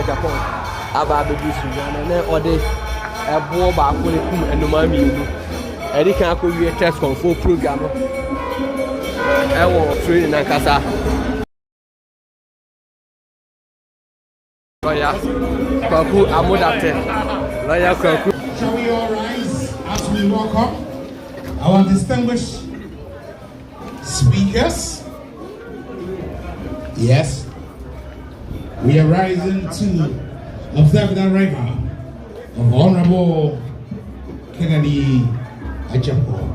Agyapong aba be Sunyani na ode ebo ba ko le kum enoma mienu edi kan ko wie test control program e wo training na kasa lawyer kwaku amodate lawyer kwaku. Shall we all rise as we welcome our distinguished speakers? Yes. We are rising to observe the record of Honorable Kennedy Agyapong.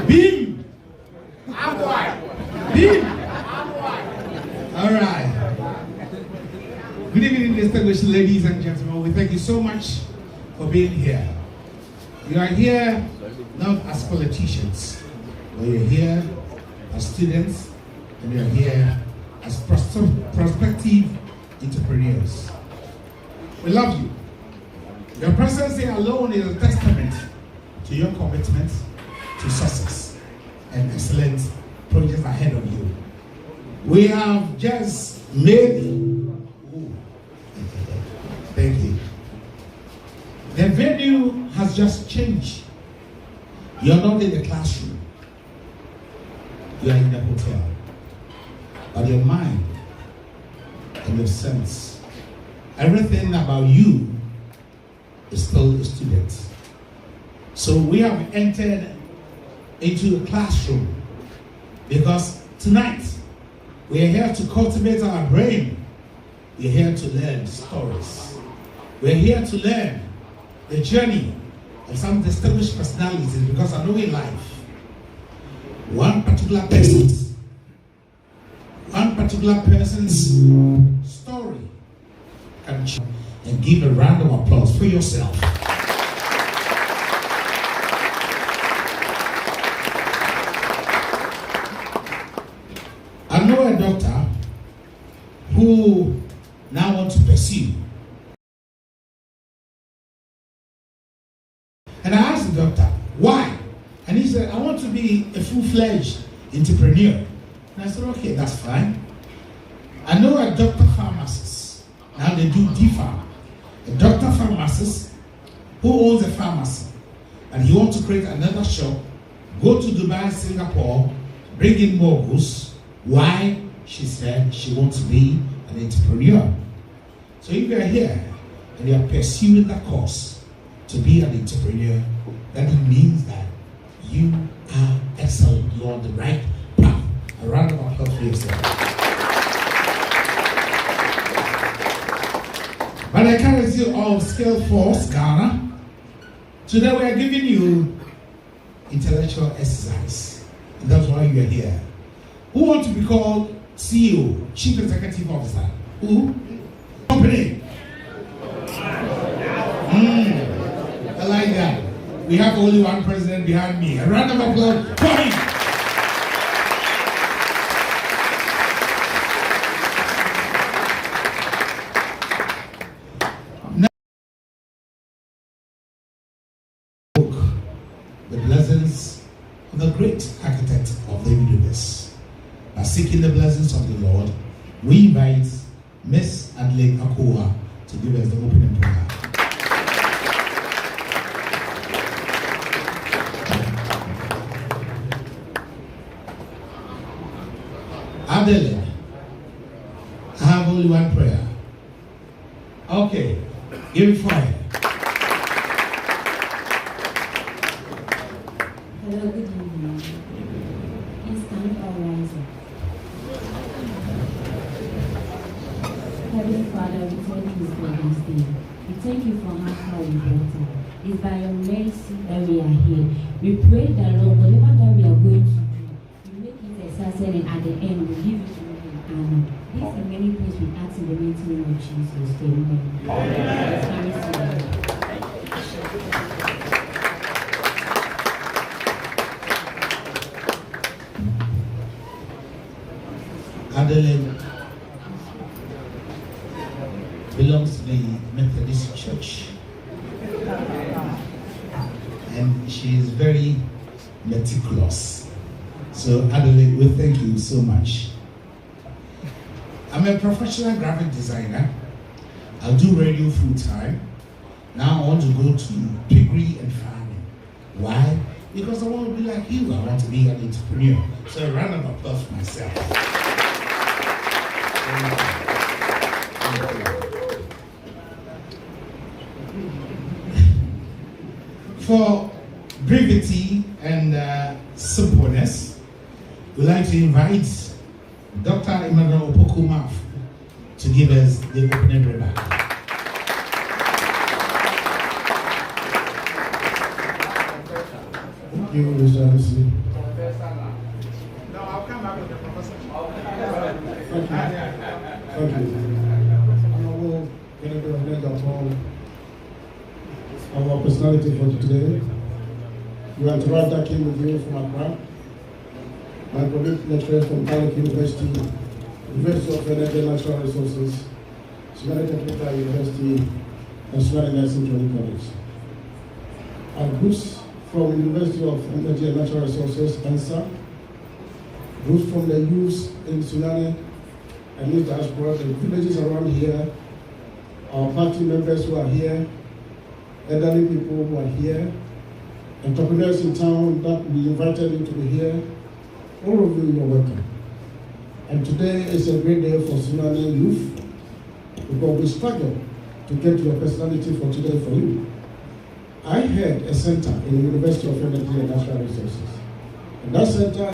Beam! Beam! All right. Good evening, distinguished ladies and gentlemen. We thank you so much for being here. You are here not as politicians, but you're here as students, and you're here as prospective entrepreneurs. We love you. Your presence here alone is a testament to your commitment to success and excellent projects ahead of you. We have just made thank you. The venue has just changed. You're not in the classroom. You are in the hotel. But your mind and your sense, everything about you is still a student. So we have entered into a classroom because tonight we are here to cultivate our brain. We are here to learn stories. We are here to learn the journey of some distinguished personalities, because I know in life, one particular person's story can change. And give a round of applause for yourself. I know a doctor who now wants to pursue. And I asked the doctor, why? And he said, I want to be a full-fledged entrepreneur. And I said, okay, that's fine. I know a doctor pharmacist. Now they do DPharm. A doctor pharmacist who owns a pharmacy. And he wants to create another shop, go to Dubai, Singapore, bring in more goods. Why? She said she wants to be an entrepreneur. So if you are here and you are pursuing that course to be an entrepreneur, then it means that you are excellent. You are on the right path. A round of applause for yourself. By the courtesy of Skillforce Ghana, today we are giving you intellectual exercise. And that's why you are here. Who wants to be called CEO, Chief Executive Officer? Who? Company. I like that. We have only one president behind me. A round of applause for him. The blessings of the great architect of the universe. By seeking the blessings of the Lord, we invite Miss Adelaide Akoa to give us the opening prayer. Adelaide, I have only one prayer. Okay, give it fire. Hello, good evening. Please stand or rise up. Heavenly Father, we thank you for this day. We thank you for how far you brought us. It's by your mercy that we are here. We pray that, Lord, whatever that we are going to do, you make it a success, and at the end, we give it to you in honor. These are many things we ask in the mighty name of Jesus. Amen. Adelaide belongs to the Methodist Church, and she is very meticulous. So Adelaide, we thank you so much. I'm a professional graphic designer. I do radio full time. Now I want to go to piggery and farming. Why? because I want to be like you. I want to be an entrepreneur. So a round of applause for myself. For brevity and simpleness, we'd like to invite Dr. Emmanuel Opoku to give us the opening remark. Thank you, Mr. Alisi. No, I'll come back with the professor. Thank you. Honorable Kennedy of Agyapong, our personality for today. You are the right that came with you from Accra. My colleague lecturer from Catholic University, University of Energy and Natural Resources, Sunyani Technical University, and Sunyani Nursing Training College. Our groups from University of Energy and Natural Resources, ANSA, groups from the youth in Sunyani and youth diaspora, the villages around here, our party members who are here, elderly people who are here, entrepreneurs in town that we invited you to be here. All of you are welcome. And today is a great day for Sunyani youth because we struggle to get your personality for today for you. I had a center in the University of Energy and Natural Resources. And that center,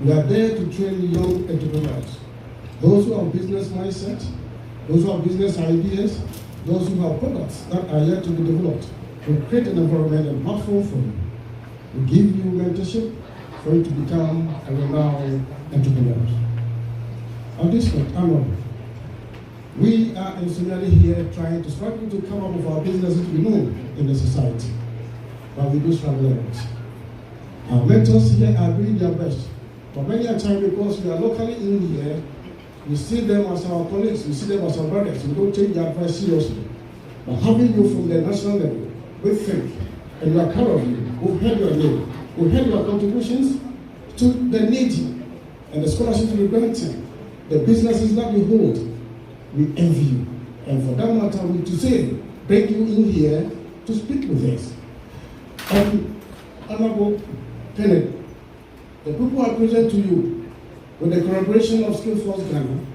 we are there to train young entrepreneurs, those who have business mindset, those who have business ideas, those who have products that are yet to be developed. We create an environment and platform for you. We give you mentorship for you to become a renowned entrepreneur. On this note, we are in Sunyani here trying to struggle to come up with our businesses to be known in the society. But we do struggle a lot. Our mentors here are doing their best. But many a time, because we are locally in here, we see them as our colleagues, we see them as our brothers. We don't take their advice seriously. But having you from the national level, we think, and we are proud of you. We've heard your name. We've heard your contributions to the needy and the scholarships we granted, the businesses that you hold. We envy you. And for that matter, we to say, bring you in here to speak with us. And Honorable Kennedy, the people are present to you with the collaboration of Skillforce Ghana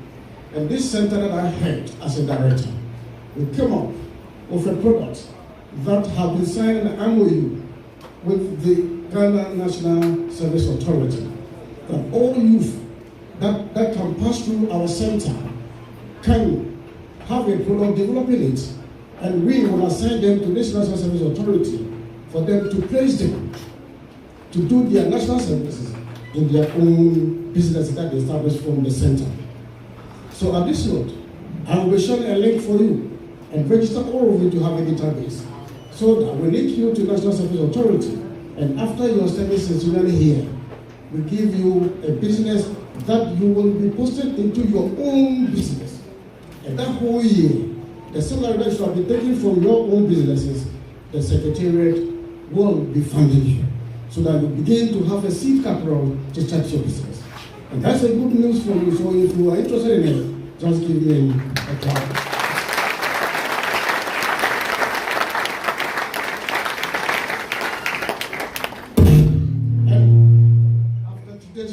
and this center that I had as a director. We came up with a product that have been signed an MOU with the Ghana National Service Authority, that all youth that can pass through our center can have a product developing it, and we will assign them to this National Service Authority for them to place them to do their national services in their own business that they established from the center. So at this note, I will be sharing a link for you and register all of you to have a database, so that we link you to National Service Authority, and after your service in Sunyani here, we give you a business that you will be posted into your own business. And that whole year, the salary that shall be taken from your own businesses, the Secretariat will be funding you, so that you begin to have a seed capital to start your business. And that's a good news for you. So if you are interested in it, just give me a clap.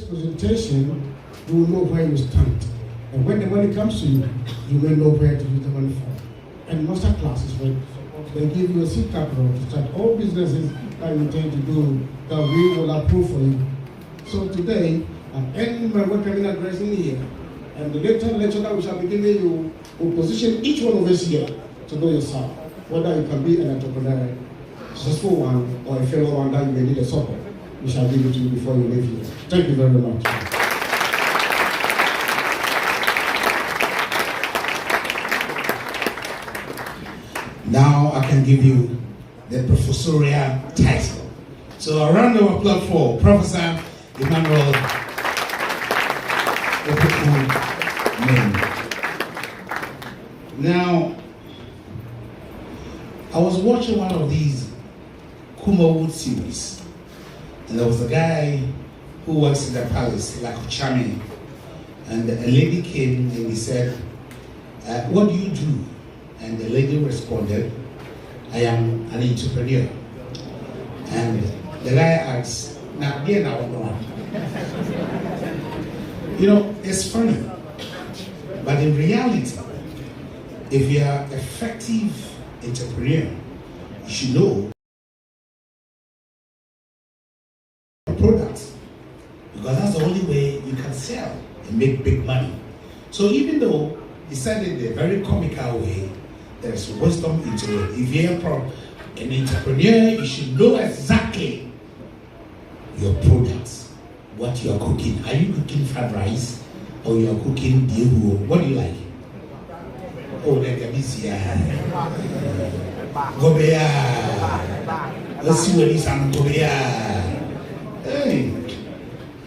Presentation, you will know where you stand. And when the money comes to you, you will know where to use the money for. And master classes, right? They give you a seed capital to start all businesses that you intend to do that we will approve for you. So today, I'm ending my welcoming address in here. And the later lecture that we shall be giving you will position each one of us here to know yourself, whether you can be an entrepreneur, successful one, or a fellow one that you may need a support. We shall give it to you before you leave here. Thank you very much. Now I can give you the professorial title. So a round of applause for Professor Emmanuel Opoku. Now, I was watching one of these Kumawood series. And there was a guy who works in the palace, like Chami, and a lady came and he said, what do you do? And the lady responded, I am an entrepreneur. And the guy asks, now, you know, it's funny. But in reality, if you are effective entrepreneur, you should know products, because that's the only way you can sell and make big money. So even though he said it in a very comical way, there's wisdom into it. If you're an entrepreneur, you should know exactly your products, what you are cooking. Are you cooking fried rice or you are cooking dehu? What do you like? Oh, the Gabisia. Gobea. Let's see what he's on Gobea. Hey,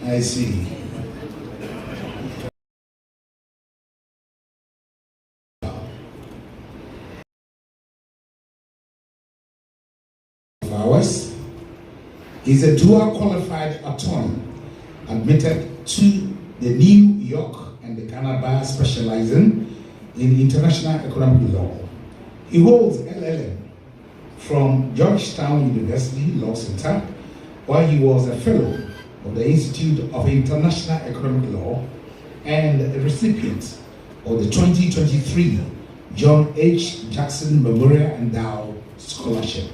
I see. Hours. He's a dual qualified attorney admitted to the New York and the Ghana bar, specializing in international economic law. He holds LLM from Georgetown University Law Center, while he was a fellow of the Institute of International Economic Law and a recipient of the 2023 John H. Jackson Memorial Endowed Scholarship.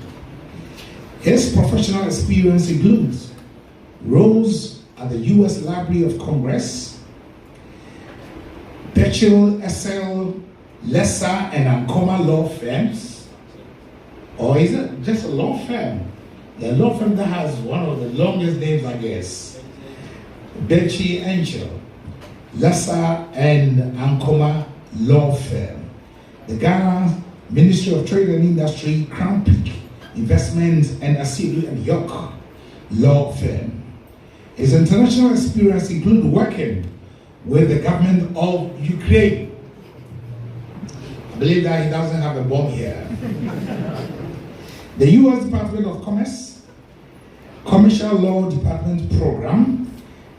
His professional experience includes roles at the U.S. Library of Congress, Betchel, SL, Lesser, and Ancoma law firms. Or is it just a law firm? The law firm that has one of the longest names, I guess. Betchy Angel, Lesser, and Ancoma law firm. The Ghana Ministry of Trade and Industry, Crown Peak Investment and Asilu and York law firm. His international experience includes working with the government of Ukraine. I believe that he doesn't have a bomb here. The U.S. Department of Commerce, Commercial Law Department Program,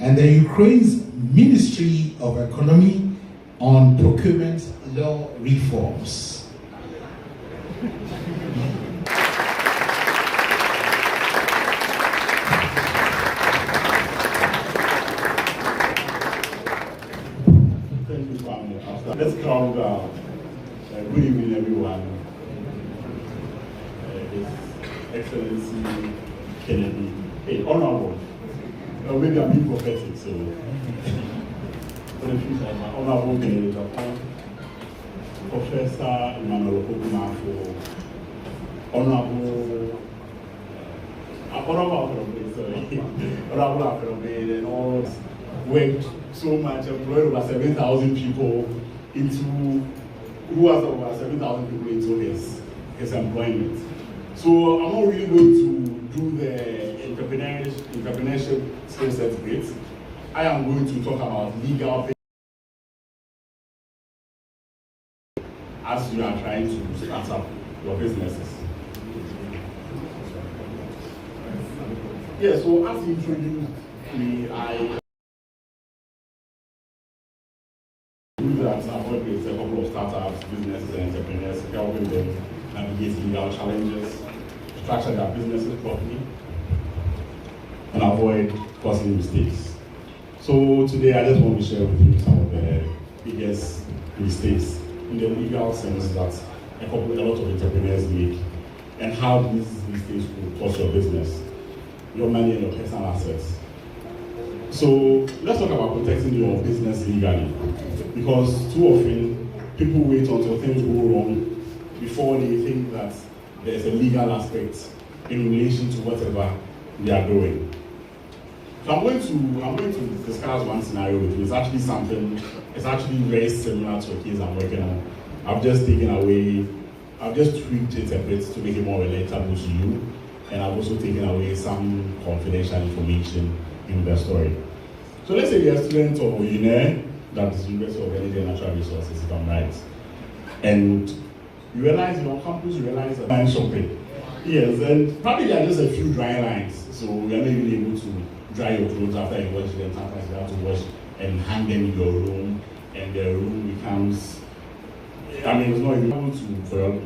and the Ukraine's Ministry of Economy on procurement law reforms. Let's calm down. Good evening, everyone. His Excellency Kennedy. Hey, Honorable. Maybe I'm being prophetic, so. For the future, Honorable Kennedy Agyapong, Professor Emmanuel Okumafo, Honorable Afrobe, and all worked so much, employed over 7,000 people who has over 7,000 people into his employment. So I'm not really going to do the entrepreneurship skill set bit. I am going to talk about legal things as you are trying to start up your businesses. Yeah, so as you introduced me, I that I've worked with a couple of startups, businesses, and entrepreneurs, helping them navigate legal challenges, structure their businesses properly, and avoid causing mistakes. So today I just want to share with you some of the biggest mistakes in the legal sense that a lot of entrepreneurs make, and how these mistakes will cost your business, your money, and your personal assets. So let's talk about protecting your business legally, because too often people wait until things go wrong before they think that there's a legal aspect in relation to whatever they are doing. So I'm going to discuss one scenario with you. It's actually very similar to a case I'm working on. I've just tweaked it a bit to make it more relatable to you, and I've also taken away some confidential information in the story. So let's say you're a student of UNE, that is University of Energy and Natural Resources, if I'm right, and you realize on campus, that line shopping. Yes, and probably there are just a few dry lines, so you're not even able to dry your clothes after you wash them. Sometimes you have to wash and hang them in your room, and the room becomes, it's not even able to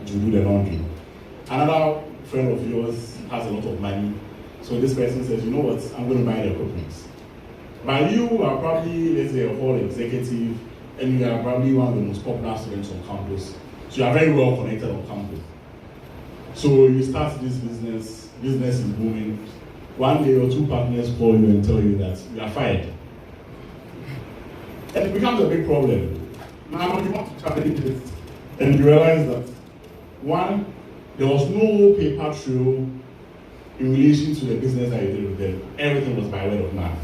do the laundry. Another friend of yours has a lot of money. So this person says, you know what, I'm going to buy the equipment. But you are probably, let's say, a hall executive, and you are probably one of the most popular students on campus. So you are very well connected on campus. So you start this business is booming. One day your two partners call you and tell you that you are fired. And it becomes a big problem. Now you want to challenge it, and you realize that, one, there was no paper trail in relation to the business that you did with them. Everything was by word of mouth.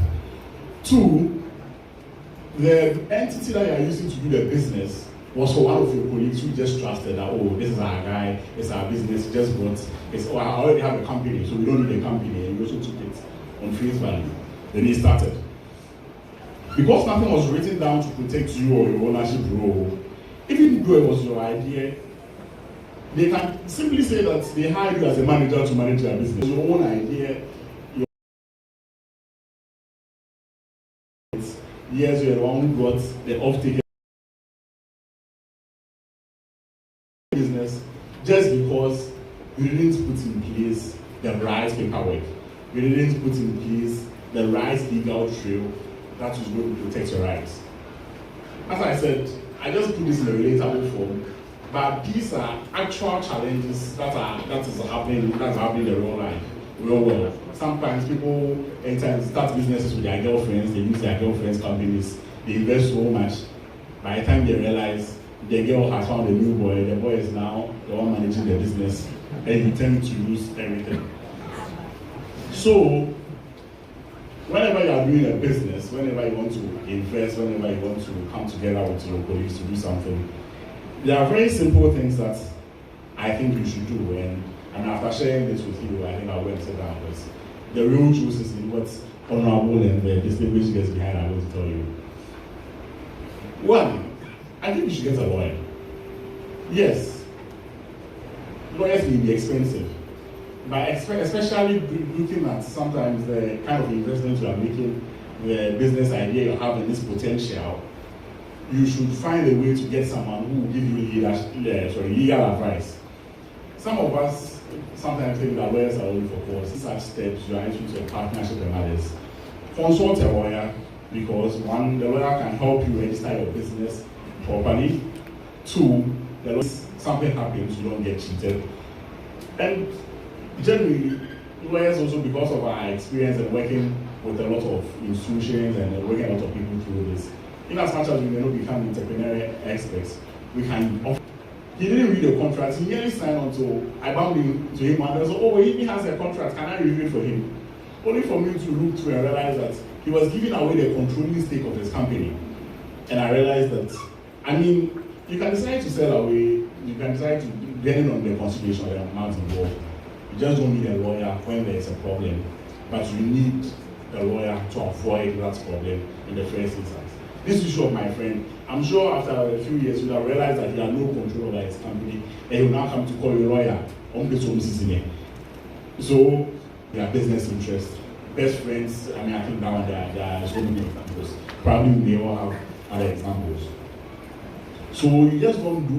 Two, the entity that you are using to do the business was for one of your colleagues who just trusted that, oh, this is our guy, it's our business, just got, I already have a company, so we don't need a company, and you also took it on face value. Then he started. Because nothing was written down to protect you or your ownership role, even though it was your idea, they can simply say that they hired you as a manager to manage their business. Your own idea, yes, you're the one who got the off-taker business just because you didn't put in place the right paperwork. You didn't put in place the right legal trail that is going to protect your rights. As I said, I just put this in a relatable form, but these are actual challenges that's happening in the real life, real world. Sometimes people start businesses with their girlfriends, they use their girlfriends' companies, they invest so much. By the time they realize the girl has found a new boy, the boy is now the one managing the business, and you tend to lose everything. So, whenever you are doing a business, whenever you want to invest, whenever you want to come together with your colleagues to do something, there are very simple things that I think you should do. And after sharing this with you, I think I'll go and sit down with the real truth is in what's honorable and the distinguished guests behind I'm going to tell you. One, I think you should get a lawyer. Yes, lawyers may be expensive, but especially looking at sometimes the kind of investments you are making, the business idea you have in this potential, you should find a way to get someone who will give you legal advice. Some of us sometimes think that lawyers are only for costs. Such steps, you are entering a partnership and others. Consult a lawyer because one, the lawyer can help you register your business properly. Two, the lawyer, something happens, you don't get cheated. And generally, lawyers also, because of our experience and working with a lot of institutions and working a lot of people through this, in as much as we may not become entrepreneurial experts, we can offer. He didn't read the contract, he nearly signed on to, I bumped into him and I said, oh, he has a contract, can I review it for him? Only for me to look through and realize that he was giving away the controlling stake of his company. And I realized that, I mean, you can decide to sell away, you can decide to, depending on the consideration of the amount involved. You just don't need a lawyer when there is a problem, but you need a lawyer to avoid that problem in the first instance. This issue of my friend, I'm sure after a few years you will realize that he had no control over his company and he will now come to call a lawyer on this home season. So, their business interests, best friends, I mean, I think now there are so many examples. Probably we may all have other examples. So, you just don't do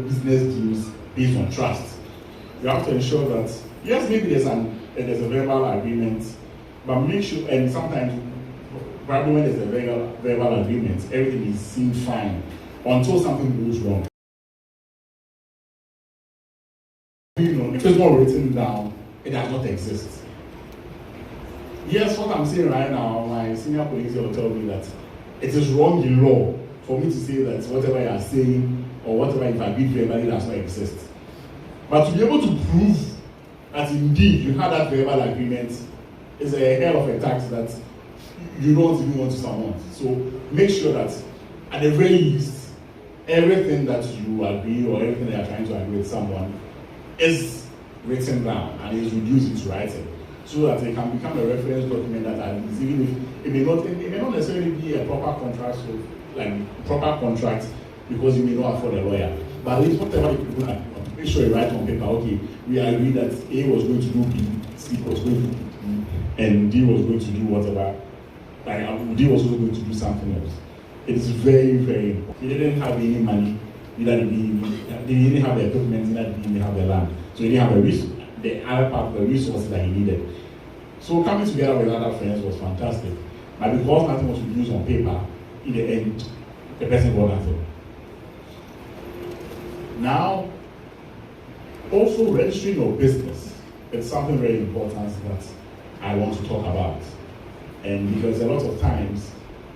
business deals based on trust. You have to ensure that, yes, maybe there's a verbal agreement, but make sure, and sometimes, probably when there's a verbal agreement, everything is seen fine until something goes wrong. If it's not written down, it does not exist. Yes, what I'm saying right now, my senior colleagues will tell me that it is wrong in law for me to say that whatever you are saying or whatever you've agreed verbally does not exist. But to be able to prove that indeed you had that verbal agreement is a hell of a tax that you don't even want to someone. So make sure that at the very least, everything that you agree or everything that you're trying to agree with someone is written down and is reduced into writing, so that it can become a reference document that is, even if it may not necessarily be a proper contract, so like proper contract, because you may not afford a lawyer. But at least whatever you do, make sure you write on paper, okay, we agree that A was going to do B, C was going to do B, and D was going to do whatever. Like D was also going to do something else. It is very, very important. He didn't have any money, neither did he They didn't have the equipment, they didn't have the land. So he didn't have the other part of the resources that he needed. So coming together with other friends was fantastic. But because nothing was produced on paper, in the end, the person got nothing. Now, also registering your business, it's something very important that I want to talk about. And because a lot of times,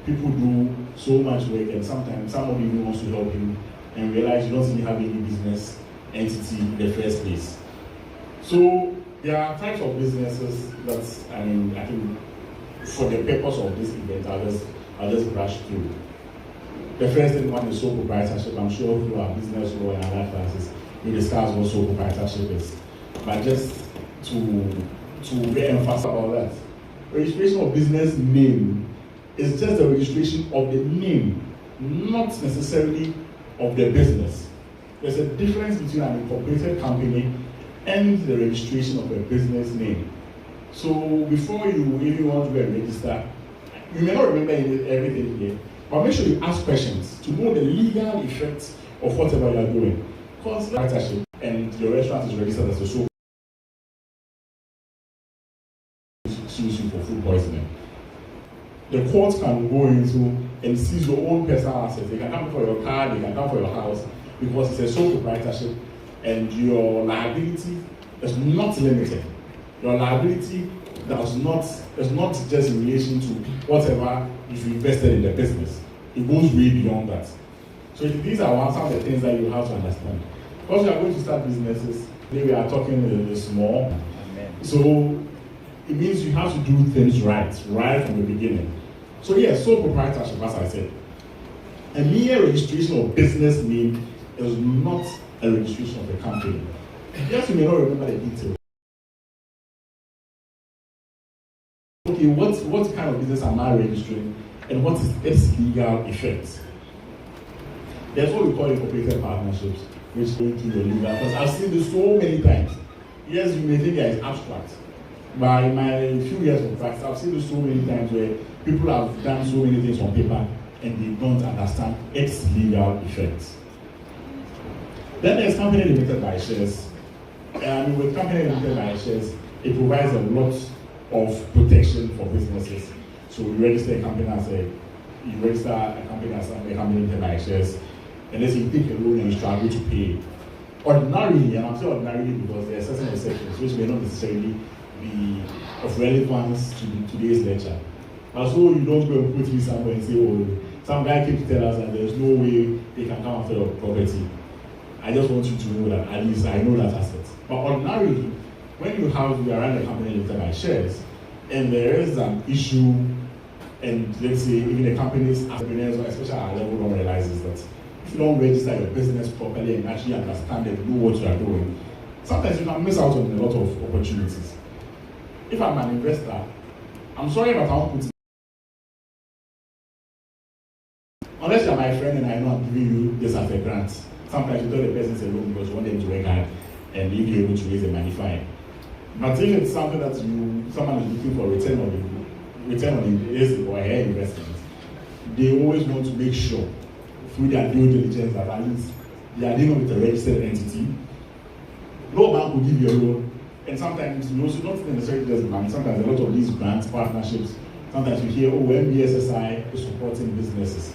people do so much work and sometimes somebody even wants to help you and realize you don't even have any business entity in the first place. So there are types of businesses that, I think for the purpose of this event, I'll just brush through. The first one is sole proprietorship. I'm sure through our business law and other classes, we discuss what sole proprietorship is. But just to re-emphasize about that, registration of business name is just the registration of the name, not necessarily of the business. There's a difference between an incorporated company and the registration of a business name. So before you even want to go and register, you may not remember everything here, but make sure you ask questions to know the legal effects of whatever you are doing. Because proprietorship and your restaurant is registered as a sole sues you for food poisoning. The court can go into and seize your own personal assets. They can come for your car, they can come for your house, because it's a sole proprietorship and your liability is not limited. Your liability is not just in relation to whatever you've invested in the business. It goes way beyond that. So these are some of the things that you have to understand. Because you are going to start businesses, today we are talking a little small. Amen. So it means you have to do things right from the beginning. So yes, sole proprietorship, as I said. A mere registration of business name is not a registration of a company. Yes, you may not remember the details. Okay, what kind of business am I registering and what is its legal effect? That's what we call incorporated partnerships, which go through the legal. Because I've seen this so many times. Yes, you may think that it's abstract. But in my few years of practice, I've seen this so many times where people have done so many things on paper and they don't understand its legal effects. Then there's company limited by shares. And with company limited by shares, it provides a lot of protection for businesses. So you register a company as a company limited by shares, unless you take a loan and you struggle to pay. Ordinarily, and I'm saying ordinarily because there are certain exceptions which may not necessarily be of relevance to today's lecture. And so you don't go and put me somewhere and say, oh, some guy came to tell us that there's no way they can come after your property. I just want you to know that at least I know that asset. But ordinarily, when you are running a company limited by shares, and there is an issue, and let's say even the company's entrepreneurs, especially at our level, don't realize that if you don't register your business properly and actually understand and know what you are doing, sometimes you can miss out on a lot of opportunities. If I'm an investor, I'm sorry, but I won't put it. Unless you're my friend and I know I'm giving you this as a grant. Sometimes you tell the person it's a loan because you want them to work hard and you'll be able to raise the money fine. But if it's something that someone is looking for return on investment or hair investment, they always want to make sure through their due diligence that at least they are dealing with a registered entity. No bank will give you a loan. And sometimes you also don't necessarily just bank. Sometimes a lot of these grants, partnerships, sometimes you hear, oh, MBSSI is supporting businesses.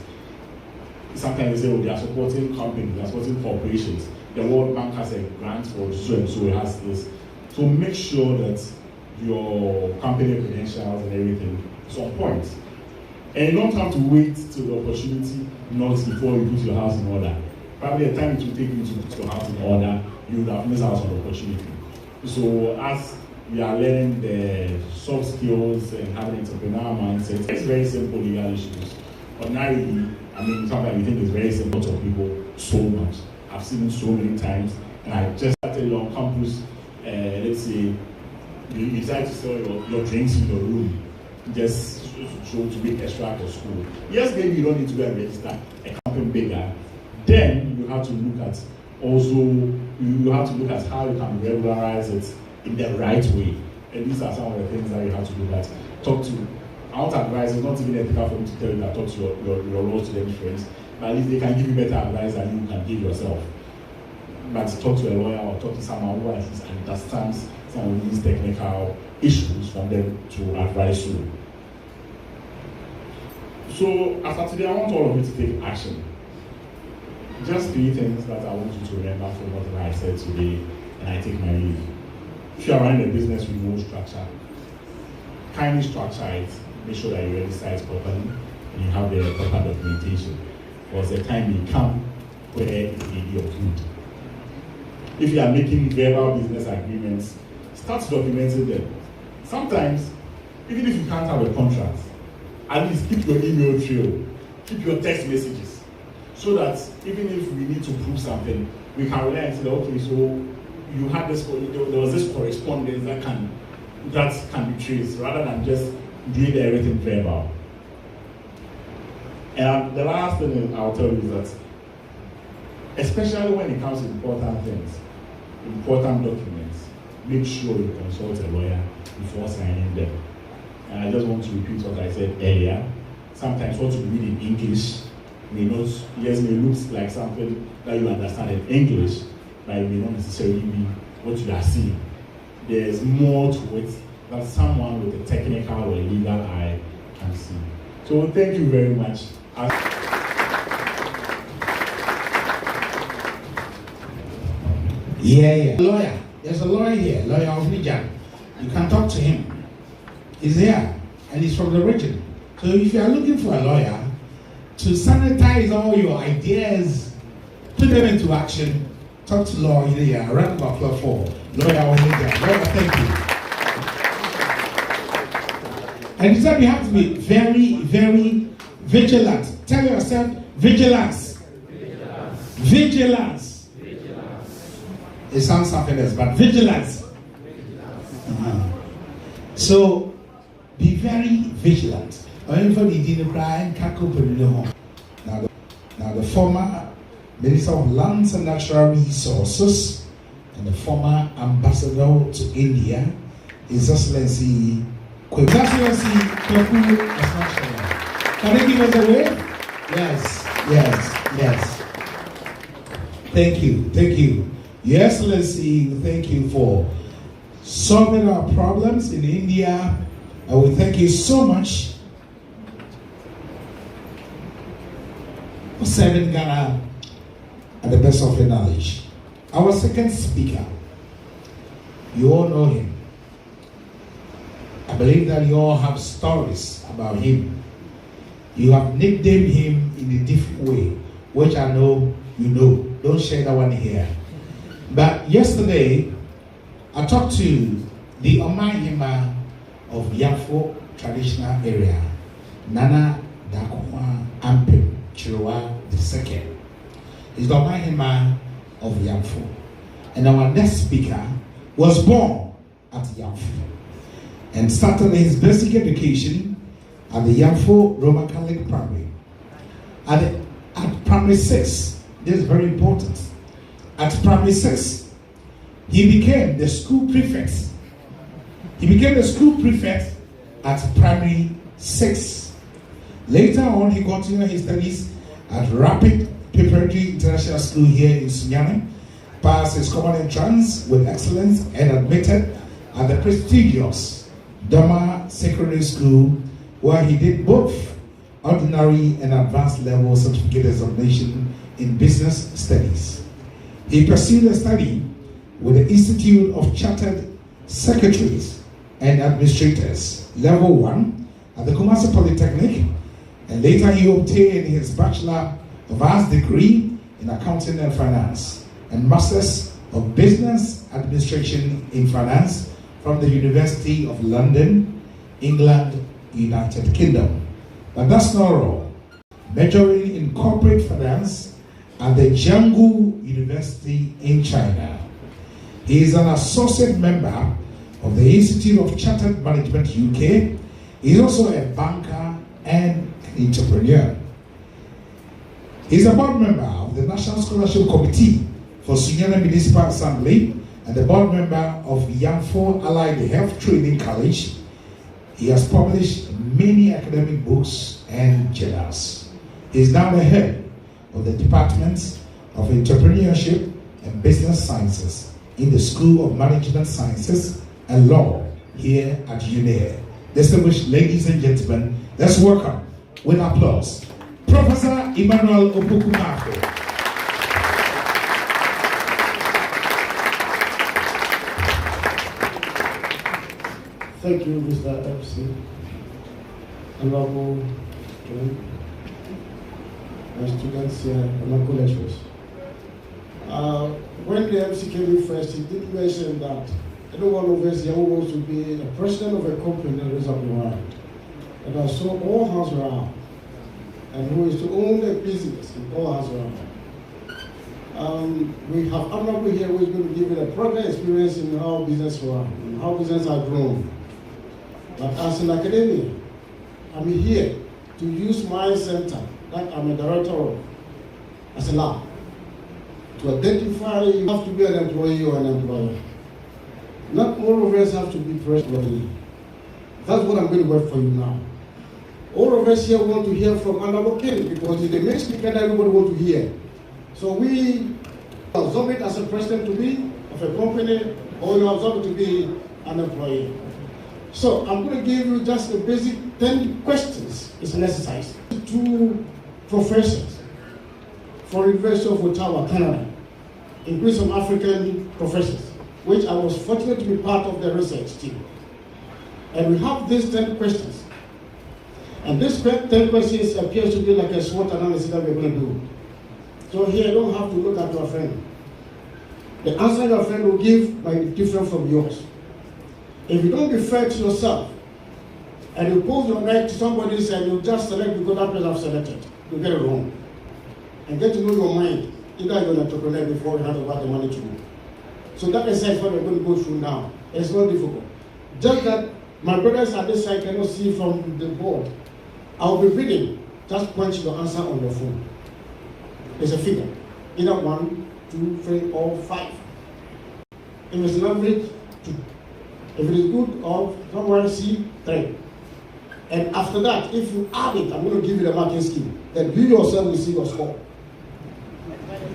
Sometimes they say, oh, they are supporting companies, they are supporting corporations. The World Bank has a grant for so and so, it has this. So make sure that your company credentials and everything is on point. And you don't have to wait till the opportunity knocks before you put your house in order. Probably the time it will take you to put your house in order, you would have missed out on the opportunity. So as we are learning the soft skills and having an entrepreneurial mindset, it's very simple legal issues. Ordinarily, sometimes we think it's very simple to people so much. I've seen it so many times, and I just started on campus. Let's say you decide to sell your drinks in your room, just to make extra after school. Yes, maybe you don't need to go and register a company bigger. Then you have to look at how you can regularize it in the right way. And these are some of the things that you have to look at. I want to advise, it's not even ethical for me to tell you that talk to your law student friends, but at least they can give you better advice than you can give yourself. but talk to a lawyer or talk to someone who at least understands some of these technical issues from them to advise you. So as of today, I want all of you to take action. Just 3 things that I want you to remember from what I said today, and I take my leave. If you are running a business with no structure, kindly structure it. Make sure that you register it properly and you have the proper documentation. Because the time may come where it may be of good. If you are making verbal business agreements, start documenting them. Sometimes, even if you can't have a contract, at least keep your email trail, keep your text messages, so that even if we need to prove something, we can rely and say, okay, so you had this, there was this correspondence that can be traced, rather than just doing everything verbal. And the last thing I'll tell you is that, especially when it comes to important things, important documents, make sure you consult a lawyer before signing them. And I just want to repeat what I said earlier. Sometimes what you read in English may look like something that you understand in English, but it may not necessarily be what you are seeing. There's more to it that someone with a technical or a legal eye can see. So thank you very much. Yeah. Lawyer. There's a lawyer here, Lawyer Ovijan. You can talk to him. He's here, and he's from the region. So if you are looking for a lawyer to sanitize all your ideas, put them into action, talk to Lawyer here. A round of applause for Lawyer Ovijan. Lawyer, thank you. And you said you have to be very, very vigilant. Tell yourself, vigilance. Vigilance. It sounds something else, but vigilance. So, be very vigilant. Now, the former Minister of Lands and Natural Resources and the former Ambassador to India, His Excellency Kwaku. Can you give us a wave? Yes. Thank you. Your Excellency, thank you for solving our problems in India. And we thank you so much for serving Ghana at the best of your knowledge. Our second speaker, you all know him. I believe that you all have stories about him. You have nicknamed him in a different way, which I know you know. Don't share that one here. But yesterday, I talked to the Omahima of Yafo traditional area, Nana Dakuma Ampim Chirowa II. He's the Omahima of Yafo. And our next speaker was born at Yafo and started his basic education at the Yafo Roman Catholic Primary. At Primary 6, this is very important. At Primary 6, he became the school prefect. At Primary 6. Later on, he continued his studies at Rapid Preparatory International School here in Sunyani, passed his common entrance with excellence, and admitted at the prestigious Doma Secondary School, where he did both ordinary and advanced level certificate examination in business studies. He pursued a study with the Institute of Chartered Secretaries and Administrators, Level 1, at the Kumasi Polytechnic, and later he obtained his Bachelor of Arts degree in Accounting and Finance and Masters of Business Administration in Finance from the University of London, England, United Kingdom. But that's not all. Majoring in Corporate Finance at the Jianghu University in China. He is an associate member of the Institute of Chartered Management UK. He is also a banker and an entrepreneur. He is a board member of the National Scholarship Committee for Sunyani Municipal Assembly and the board member of Yafo Allied Health Training College. He has published many academic books and journals. He is now the head of the Department of Entrepreneurship and Business Sciences in the School of Management Sciences and Law here at UNAIR. Distinguished ladies and gentlemen, let's welcome with applause Professor Emmanuel Opoku-Marco. Thank you, Mr. MC. Honorable my students here and my co-lecturers. When the MC came in first, he did mention that anyone of us here who wants to be the president of a company that is up around, and I saw all hands around, and who is to own a business in all hands around. We have Honorable here who is going to give you a proper experience in how business runs, and how business are grown. But as an academia, I'm here to use my center that I'm a director of as a lab to identify you have to be an employee or an employer. Not all of us have to be employee. That's what I'm going to work for you now. All of us here want to hear from Honorable King because he's the main speaker that everybody wants to hear. So we absorb it as a president to be of a company, or you absorb it to be an employee. So I'm going to give you just a basic 10 questions. It's an exercise. 2 professors from University of Ottawa, Canada, including some African professors, which I was fortunate to be part of the research team. And we have these 10 questions. And these 10 questions appears to be like a SWOT analysis that we're going to do. So here you don't have to look at your friend. The answer your friend will give might be different from yours. If you don't be fair to yourself, and you pose your right to somebody and you just select because that person have selected, you get it wrong. And get to know your mind, either you're an entrepreneur before you have about the money to do. So that is what we're going to go through now. It's not difficult. Just that my brothers at this side cannot see from the board. I'll be reading. Just punch your answer on your phone. There's a figure. Either 1, 2, 3, or 5. If it's an average, 2. If it is good or somewhere C, 3. And after that, if you add it, I'm going to give you the marking scheme. Then you yourself will see your score.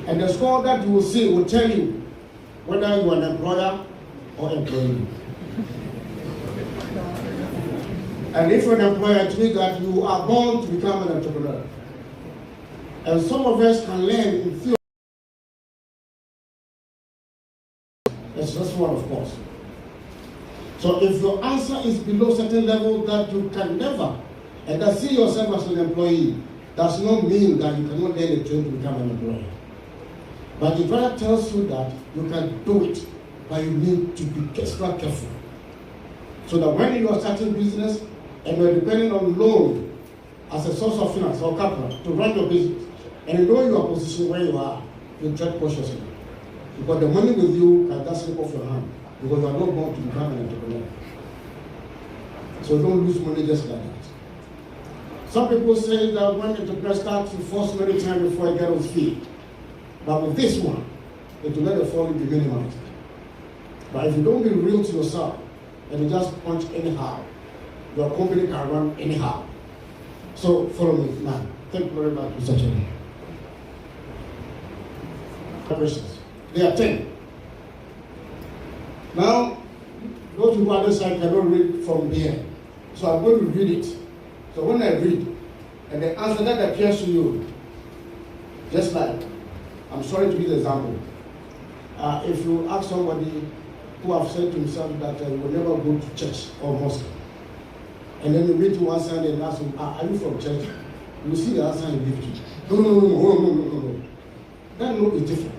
And the score that you will see will tell you whether you are an employer or employee. And if you're an employer, it means that you are born to become an entrepreneur. And some of us can learn in theory. That's just one, of course. So if your answer is below certain level that you can never, and that see yourself as an employee, does not mean that you cannot learn a trade to become an employer. But the brother tells you that you can do it, but you need to be extra careful. So that when you are starting business and you are depending on loan as a source of finance or capital to run your business, and you know your position where you are, you tread cautiously. Because the money with you can just slip off your hand. Because you are not born to become an entrepreneur. So don't lose money just like that. Some people say that when entrepreneurs start to force many times before they get on feet. But with this one, it will let the fall be minimized. But if you don't be real to yourself and you just punch anyhow, your company can run anyhow. So follow me now. Thank you very much, Mr. Chairman. Questions. There are 10. Now, those who are this side cannot read from here. So I'm going to read it. So when I read, and the answer that appears to you, just like, I'm sorry to be the example. If you ask somebody who have said to himself that he will never go to church or mosque, and then you meet to one side and ask him, are you from church? You see the answer he gives you. No. That no is different.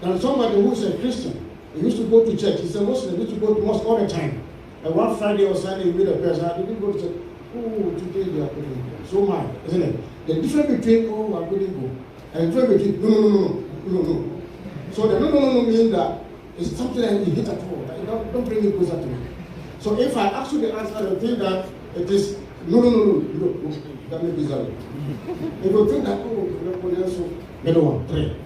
Now somebody who is a Christian, he used to go to church. He's a Muslim, he used to go to mosque all the time. And one Friday or Sunday, he meet a person, I didn't go to church. Oh, today we are going to go. So mad, isn't it? The difference between, oh, I'm going to go, and the difference between, no. So the no means that it's something that you hit at all. Like, don't bring it closer to me. So if I ask you the answer, you think that it is, no, that may be zero. If you think that, oh, middle one, 3.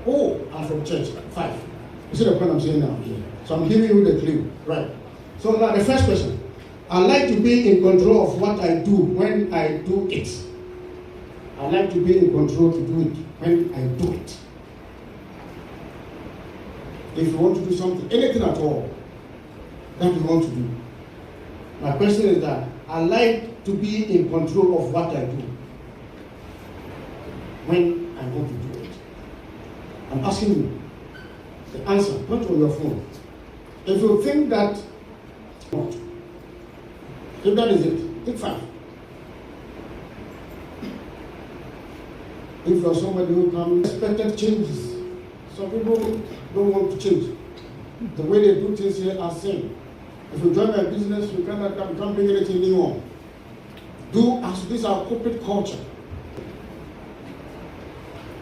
Oh, I'm from church, 5. You see the point I'm saying now here. So I'm giving you the clue, right? So now the first question. I like to be in control of what I do when I do it. I like to be in control to do it when I do it. if you want to do something, anything at all that you want to do. My question is that I like to be in control of what I do when I want to do it. I'm asking you the answer, put on your phone. If you think that, if that is it, take 5. If you're somebody who comes, expected changes. Some people don't want to change. The way they do things here are same. If you join a business, you can't bring anything new. Do as this is our corporate culture.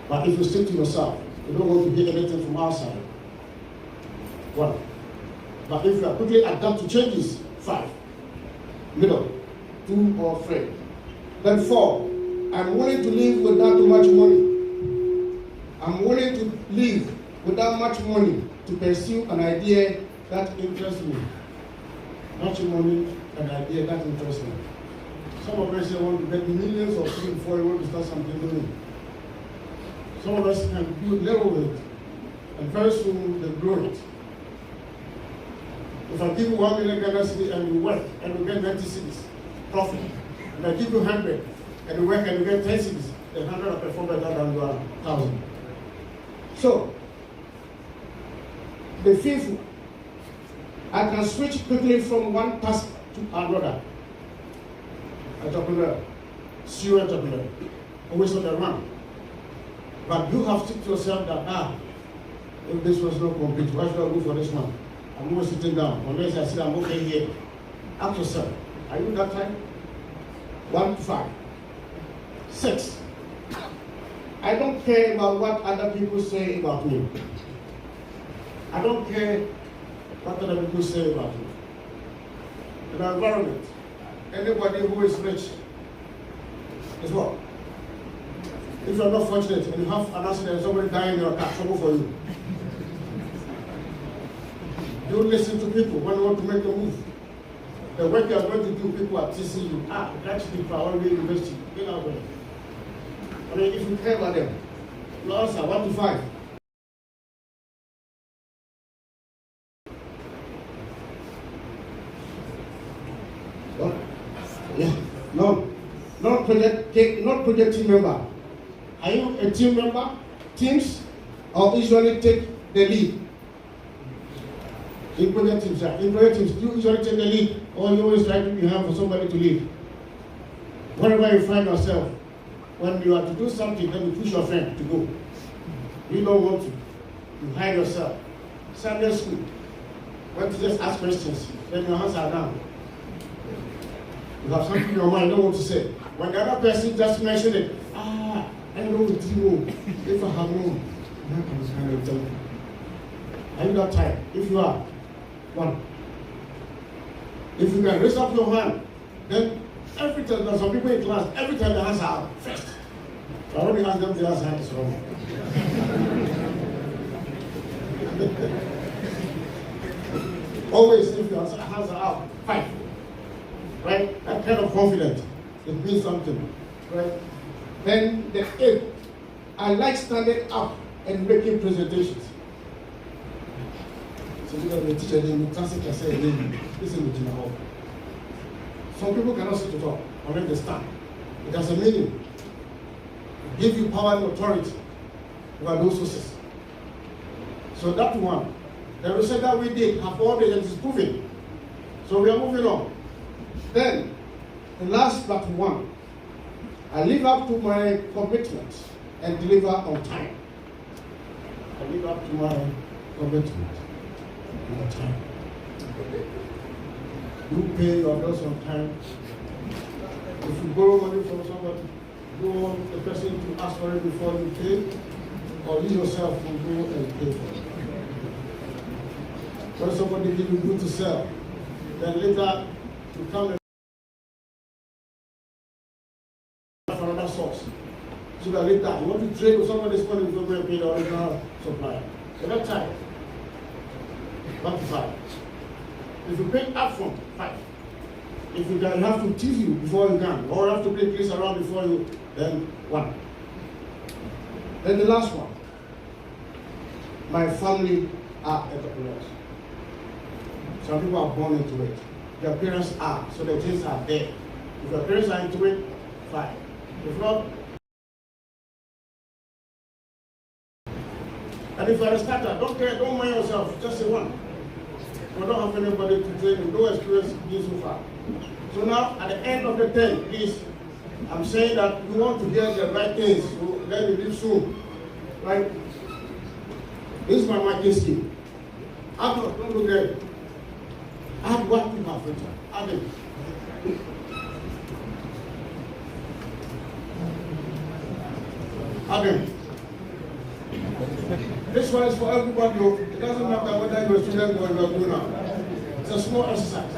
But if you stick to yourself, you don't want to hear anything from outside. 1. But if you are quickly adapt to changes, 5. Middle, 2 or 3. Then 4. I'm willing to live without too much money. I'm willing to live without much money to pursue an idea that interests me. Much money, an idea that interests me. Some of us want to get millions of people before you want to start something new. Some of us can do little with it, and very soon they grow it. If I give you 1 million Ghana cedi and you work and you get 90 cedis profit, and I give you 100 and you work and you get 10 cedis, the 100 will perform better than your 1,000. So, the 5th, I can switch quickly from one task to another. Entrepreneur, serious entrepreneur, always on the run. But you have to think to yourself that, if this was not complete, why should I go for this one? I'm always sitting down. Unless I say I'm okay here. Ask yourself, are you that time? 1 to 5. 6. I don't care about what other people say about me. I don't care what other people say about me. In our environment, anybody who is rich is what? If you're not fortunate and you have an accident and somebody dying in your car, trouble for you. You listen to people when you want to make a move. The work you are going to do, people are teasing you. That's people are already university. Get out there. I mean, if you care about them, you answer 1 to 5. What? Yeah. No. Not project team member. Are you a team member? Teams? Or usually take the lead? In project teams, do you usually take the lead, or you always try to be behind for somebody to lead? Wherever you find yourself, when you have to do something, then you push your friend to go. You don't want to. You hide yourself. Sunday school, when you just ask questions, then your hands are down. You have something in your mind you don't want to say. When the other person just mentioned it, I don't know what you know. If I have known, how can I tell you? Are you that tired? If you are, 1. If you can raise up your hand, then every time there's some people in class, every time the hands are up first. I already asked them the other hand is wrong. Always, if your hands are up, 5. Right? That kind of confidence, it means something. Right? Then the 8th, I like standing up and making presentations. So you got the teacher then the classic can say listen with you. Some people cannot sit to talk unless they stand. It has a meaning. It gives you power and authority over those sources. So that one, the research that we did have all the is proven. So we are moving on. Then the last but 1, I live up to my commitments and deliver on time. I live up to my commitment. On time. You pay your bills on time. If you borrow money from somebody, you want the person to ask for it before you pay, or you yourself will go and pay for it. When somebody gives you good to sell, then later you come and from another source. So that later you want to trade with somebody's money before you pay the original supplier. At that time, 1 to 5. If you pay upfront, 5. If you can have to tease you before you can, or have to play place around before you, then 1. Then the last one, my family are entrepreneurs. Some people are born into it. Their parents are, so the genes are there. If your parents are into it, fine. If not, and if you are a starter, don't care, don't mind yourself, just say one. You don't have anybody to train you, no experience being so far. So now, at the end of the 10, please, I'm saying that you want to get the right things, so let me leave soon. Right? This is my marketing scheme. Don't look at it. Add what you have written. Add it. Add it. This one is for everybody. It doesn't matter whether you're a student or you're a grown-up. It's a small exercise.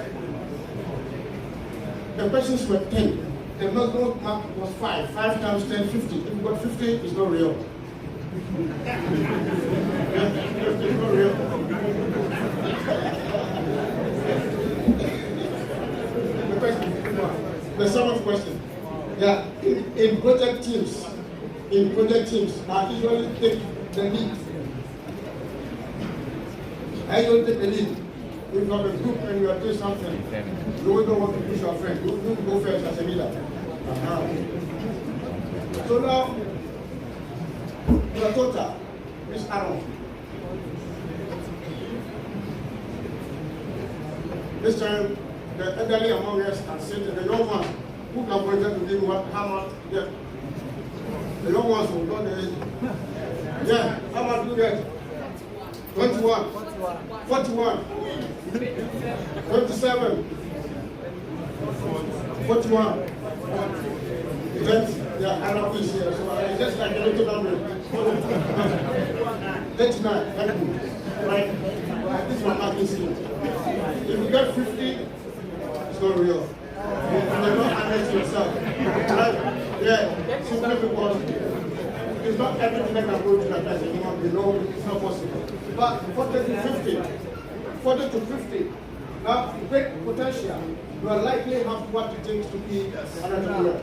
The questions were 10. The maximum mark was 5. 5 times 10, 50. If you got 50, it's not real. It's not real. The question, the seventh question. Yeah, in project teams, I usually take the lead. I usually take the lead. If you have a group and you are doing something, you don't want to push your friend. You go first as a leader. So now, your daughter is Aaron. This time, the elderly among us are sitting. The young ones who can present to them what, how much to get. The young ones will not the yeah, how much do you get? 21, 41, 27, 41. Yeah, Arab is here, so I just like a little number. 39, that's good. Right? This is my marketing scheme. If you get 50, it's not real. You're not honest yourself. Right? Yeah, simply because it's not everything that can go to that as a human being. No, it's not possible. But 40 to 50, now great potential. You are likely have what it takes to be an entrepreneur.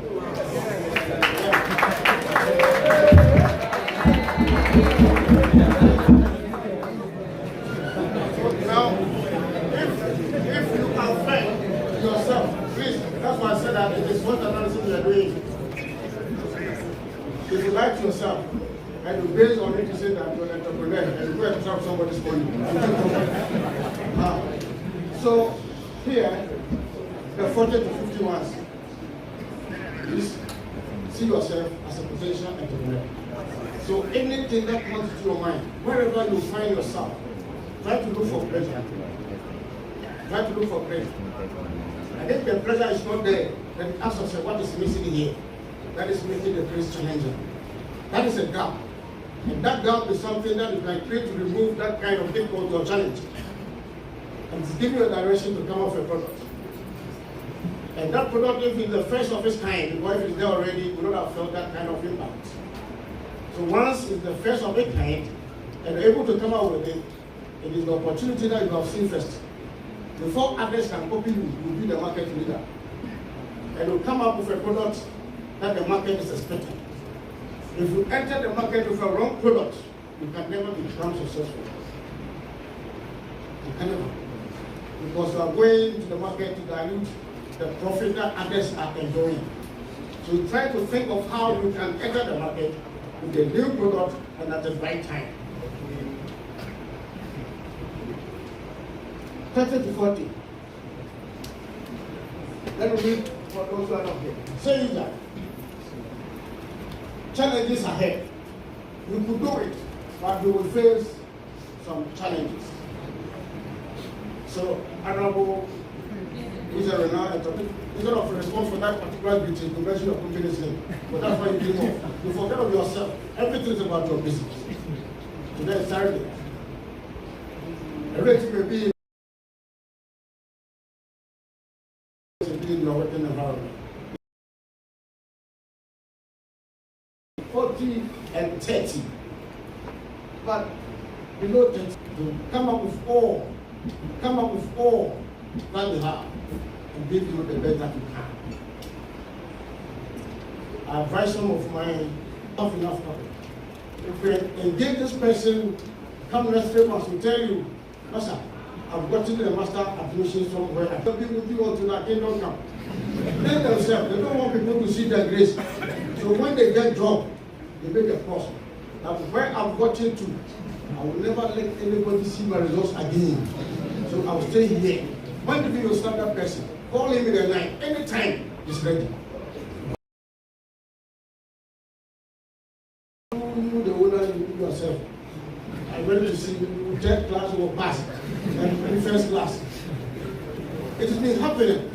Now, if you can find yourself, please, that's why I said that it is what analysis we are doing. If you like yourself, and you base on it, you say that you're an entrepreneur, and you go and trap somebody's money. So, here, the 40 to 50 ones, please see yourself as a potential entrepreneur. So anything that comes to your mind, wherever you find yourself, try to look for pleasure. Try to look for pleasure. And if the pleasure is not there, then ask yourself what is missing here. That is making the place challenging. That is a gap. And that gap is something that you can create to remove that kind of difficulty or challenge. And it's giving you a direction to come off a product. And that product, if it's the first of its kind, or if it's there already, you would not have felt that kind of impact. So once it's the first of its kind, and you're able to come out with it, it is the opportunity that you have seen first. Before others can copy you, you'll be the market leader. And you'll come up with a product that the market is expecting. If you enter the market with a wrong product, you can never become successful. You can never. Because you are going to the market to dilute the profit that others are enjoying. So you try to think of how you can enter the market with a new product and at the right time. 30 to 40. Let me read for those who are not here. Saying that challenges ahead. You could do it, but you will face some challenges. So, Honorable, who's a renowned entrepreneur, instead of response for that particular duty, to mention your company's name. But that's why you do more. You forget of yourself. Everything is about your business. Today is Saturday. Everything may be in your working environment. 40 and 30. But below 30, come up with all that you have and give you the best that you can. I advise some of my tough enough people. If we engage this person come next 3 months, we'll tell you, Master, I've gotten the master admission somewhere. I tell people to go to that kingdom come. They themselves, they don't want people to see their grace. So when they get job, they make a cross. Now where I've gotten to, I will never let anybody see my results again. So I'll stay here. When the video start that person, call him in the night, anytime he's ready. You, the owner, you yourself. I went to see you, third class or pass, and first class. It has been happening.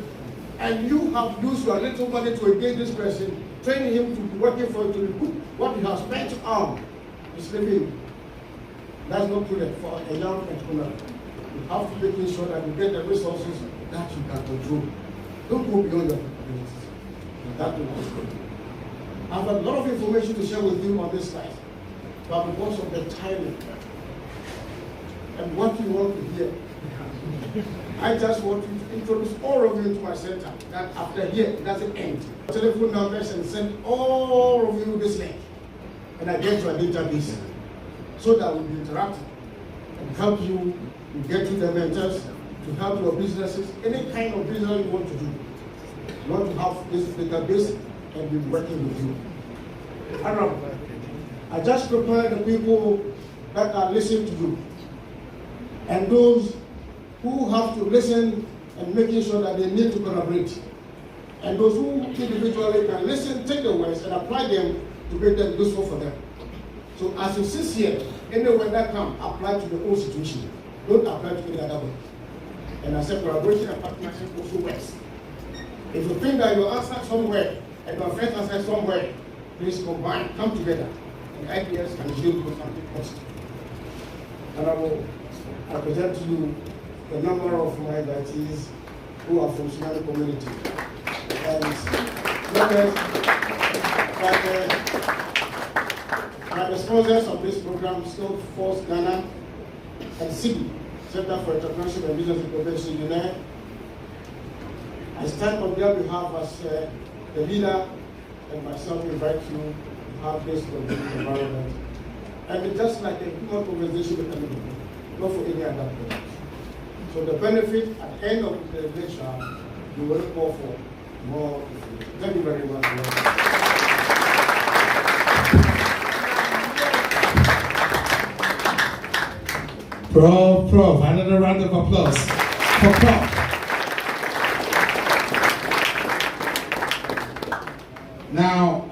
And you have used your little money to engage this person, training him to be working for you to recoup what you have spent on. It's living. That's not prudent for a young entrepreneur. You have to make sure that you get the resources that you can control. Don't go beyond your capabilities. And that will not good. I have a lot of information to share with you on this slide, but because of the timing and what you want to hear, I just want to introduce all of you to my center. That after here, it doesn't end. Telephone numbers and send all of you this link, and I get to a database so that we'll be interacting and help you to get to the mentors, to help your businesses, any kind of business you want to do. You want to have this database and be working with you. I just prepare the people that are listening to you and those who have to listen and making sure that they need to collaborate. And those who individually can listen, take the words and apply them to make them useful for them. So as you sit here, anywhere that comes, apply to your own situation. Don't apply to any other way. And I said collaboration and partnership also works. If you think that your answer somewhere and your friend's answer somewhere, please combine, come together. And ideas can yield to something positive. And I present to you the number of my invitees who are from Sunyani community. And the sponsors of this program, Skilled Force Ghana and CIBI, Center for Entrepreneurship and Business Incubation United. I stand on their behalf as the leader and myself invite you to have this environment. And it's just like a human conversation with anybody, not for any other purpose. So the benefit at the end of the lecture, you will call for more. Thank you very much. Prof, another round of applause for Prof. Now,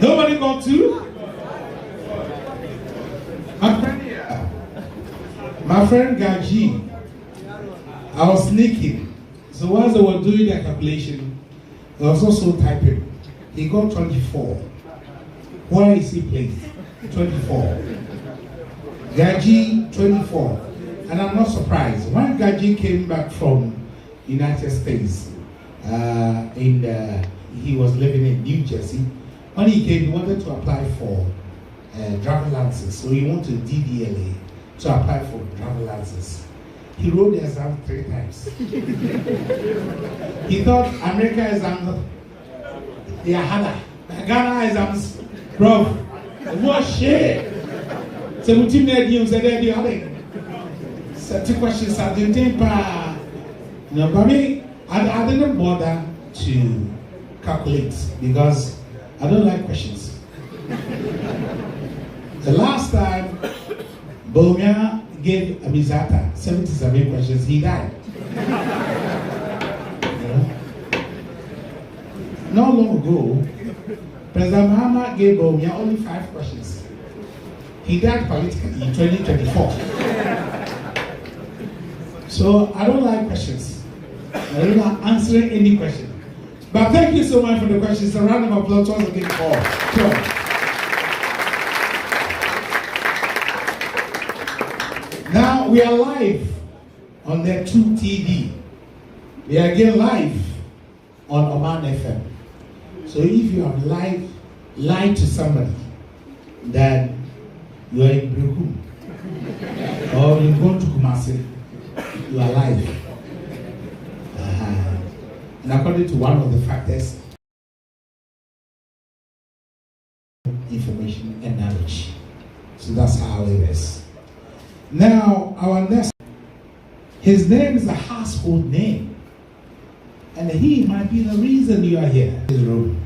nobody got to? My friend Gaji, I was sneaking. So while they were doing their calculation, he was also typing. He got 24. Where is he placed? 24. Gaji, 24. And I'm not surprised. When Gaji came back from United States, he was living in New Jersey. When he came, he wanted to apply for driver license. So he went to DDLA to apply for driver license. He wrote the exam 3 times. He thought America exams, they are harder. Ghana exams, bro, what shit? 17 years said they are harder. 2 questions I didn't think, no, but me, I didn't bother to calculate because I don't like questions. The last time Bomia gave Amizata 77 questions, he died. Not long ago, President Mahama gave Bomia only 5 questions. He died politically in 2024. So I don't like questions. I don't like answering any question. But thank you so much for the questions. A round of applause once again for Prof. Now we are live on the 2 TV. We are again live on Oman FM. So if you have lied to somebody, then you are in Brekum or you're going to Kumasi, you are live. And according to one of the factors, information and knowledge. So that's how it is. Now, our next, his name is a household name. And he might be the reason you are here. This room.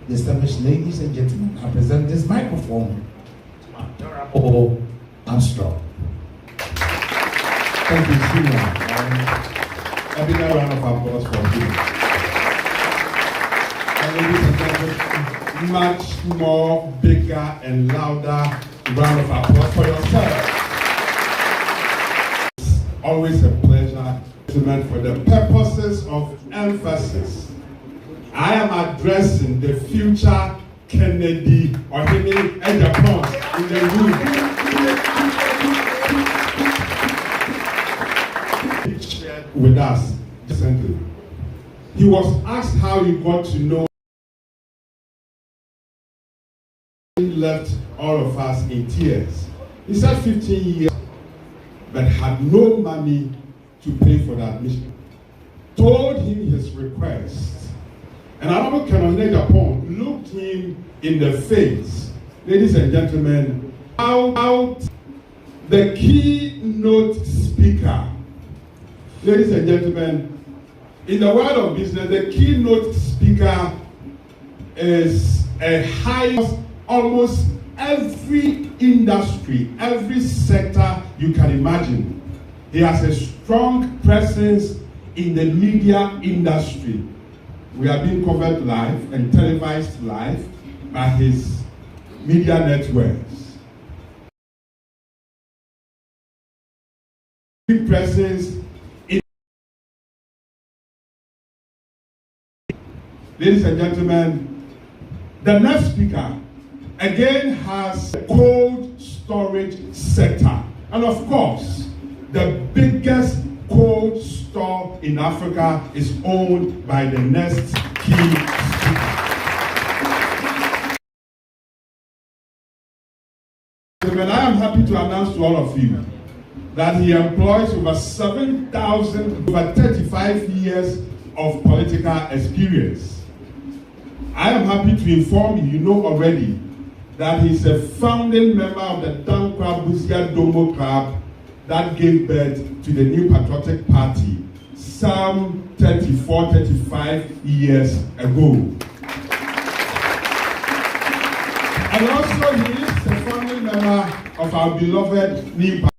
Distinguished ladies and gentlemen, I present this microphone to my adorable Armstrong. Thank you, Sunyani. A big round of applause for him. And ladies and gentlemen, much more bigger and louder round of applause for yourself. It's always a pleasure for the purposes of emphasis. I am addressing the future Kennedy or Agyapong in the room. He shared with us recently. He was asked how he got to know. He left all of us in tears. He said 15 years, but had no money to pay for the admission. Told him his request. And Honorable Agyapong looked him in the face. Ladies and gentlemen, out the keynote speaker. Ladies and gentlemen, in the world of business, the keynote speaker is a high, almost every industry, every sector you can imagine. He has a strong presence in the media industry. We are being covered live and televised live by his media networks. Big presence in. Ladies and gentlemen, the next speaker again has a cold storage sector. And of course, the biggest cold store in Africa is owned by the next key speaker. And I am happy to announce to all of you that he employs over 7,000, over 35 years of political experience. I am happy to inform you, you know already, that he's a founding member of the Dankwa Busia Domo Club that gave birth to the New Patriotic Party some 34, 35 years ago. And also he is a founding member of our beloved New Party.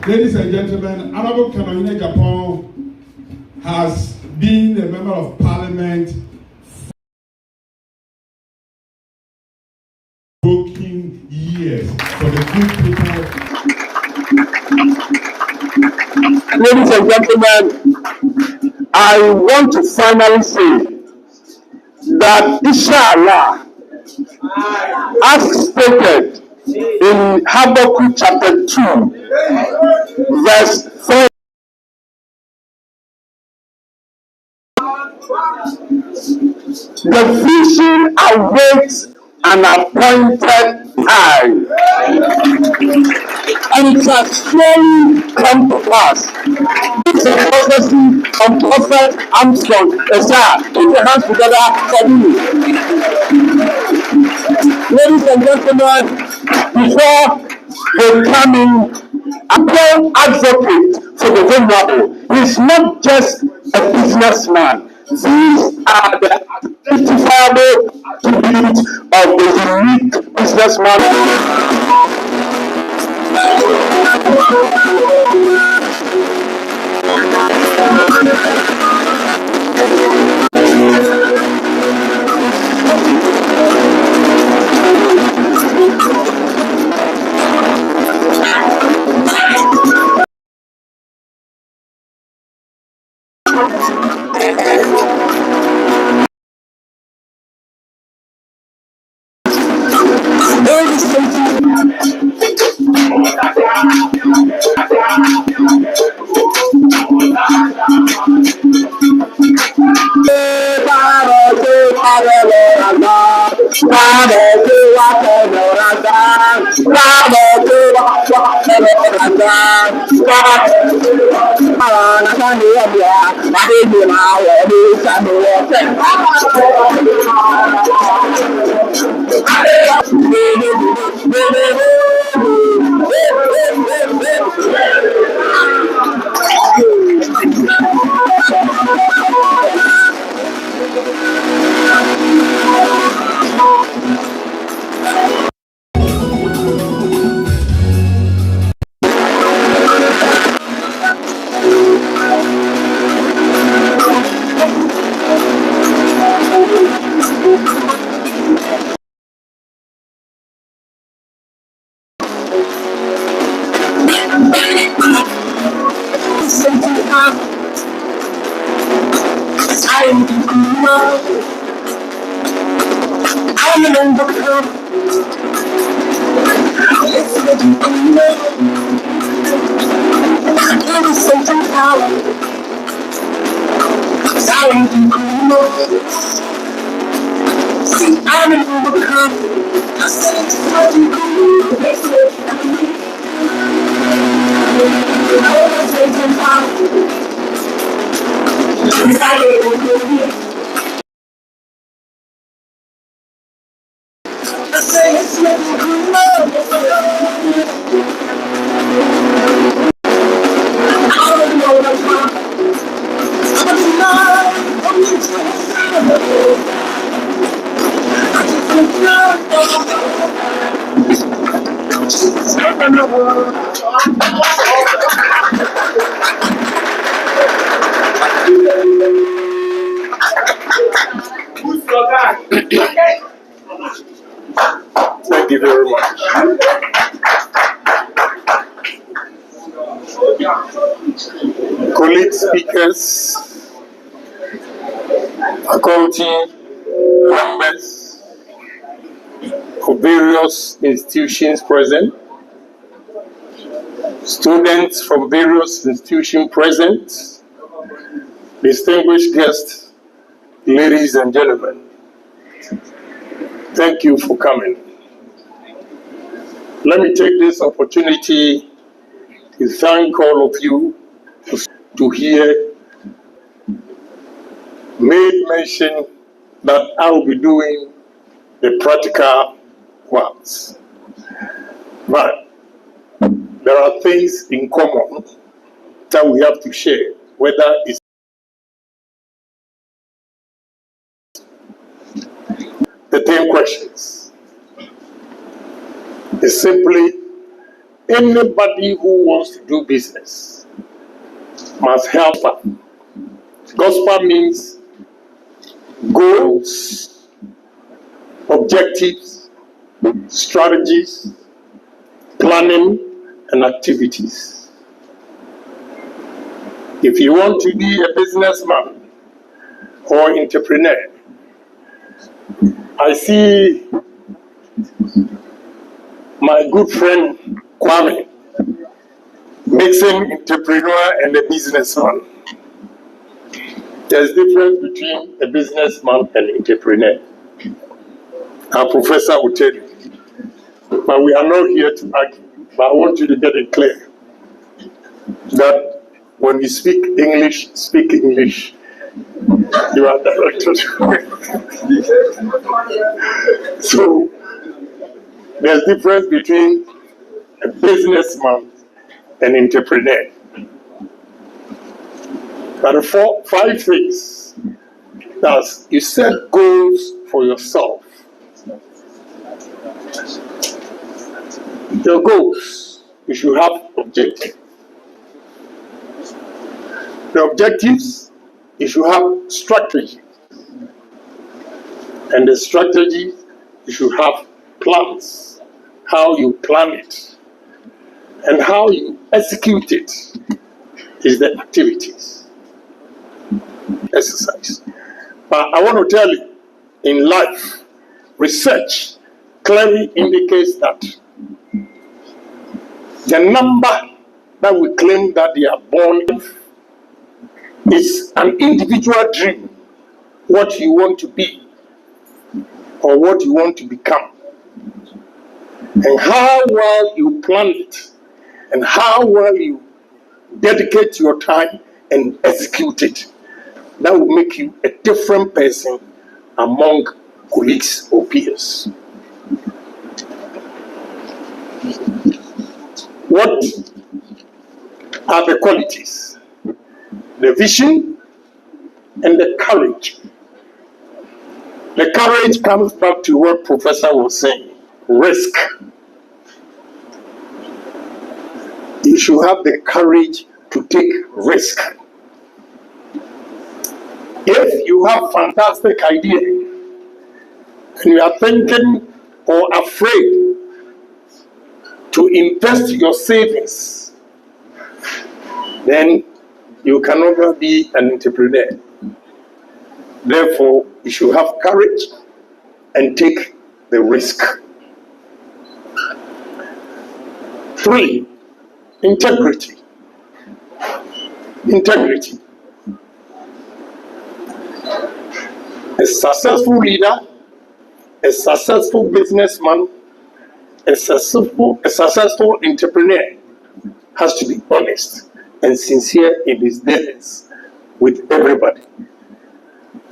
Ladies and gentlemen, Honorable Agyapong has been a member of parliament working years for the good people. Ladies and gentlemen, I want to finally say that inshallah, as stated in Habakkuk chapter 2, verse 4, the vision awaits an appointed time, and it has surely come to pass. This is a prophecy of Prophet Armstrong. Put your hands together for me. Ladies and gentlemen, before they come in, I'm an advocate for the vulnerable. He's not just a businessman. These are the identifiable attributes of the unique businessman. Thank you very much. Colleague speakers, faculty members of various institutions present, students from various institutions present, distinguished guests, ladies and gentlemen, thank you for coming. Let me take this opportunity to thank all of you to hear made mention that I will be doing the practical ones. But there are things in common that we have to share, whether it's the 10 questions. It's simply anybody who wants to do business must help her. Gospel means goals, objectives, strategies, planning, and activities. If you want to be a businessman or entrepreneur, I see my good friend Kwame mixing entrepreneur and a businessman. There's difference between a businessman and entrepreneur. Our professor will tell you. But we are not here to argue. But I want you to get it clear that when you speak English, speak English. You are directed. So there's difference between a businessman and entrepreneur. But the 5 things. That's you set goals for yourself. Your goals, you should have objectives. The objectives, you should have strategy. And the strategy, you should have plans. How you plan it. And how you execute it is the activities. Exercise. But I want to tell you, in life, research clearly indicates that the number that we claim that they are born with is an individual dream, what you want to be or what you want to become, and how well you plan it, and how well you dedicate your time and execute it, that will make you a different person among colleagues or peers. What are the qualities? The vision and the courage. The courage comes back to what Professor was saying, risk. You should have the courage to take risk. If you have a fantastic idea and you are thinking or afraid to invest your savings, then you can never be an entrepreneur. Therefore, you should have courage and take the risk. 3, integrity. Integrity. A successful leader, a successful businessman, a successful entrepreneur has to be honest and sincere in his dealings with everybody.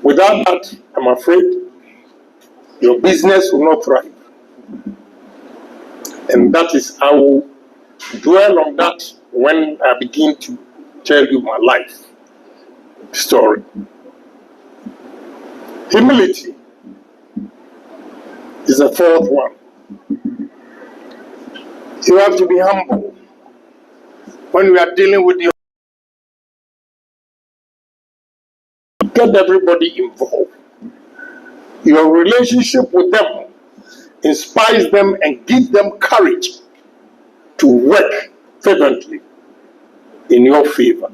Without that, I'm afraid your business will not thrive. And that is, I will dwell on that when I begin to tell you my life story. Humility is the 4th one. You have to be humble when we are dealing with your. Get everybody involved. Your relationship with them inspires them and gives them courage to work fervently in your favor.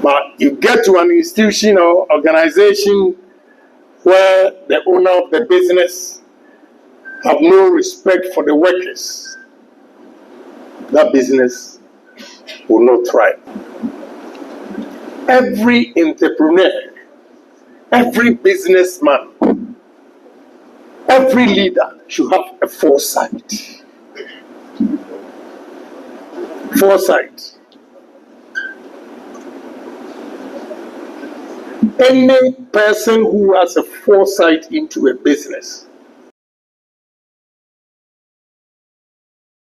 But you get to an institution or organization where the owner of the business have no respect for the workers, that business will not thrive. Every entrepreneur, every businessman, every leader should have a foresight. Foresight. Any person who has a foresight into a business,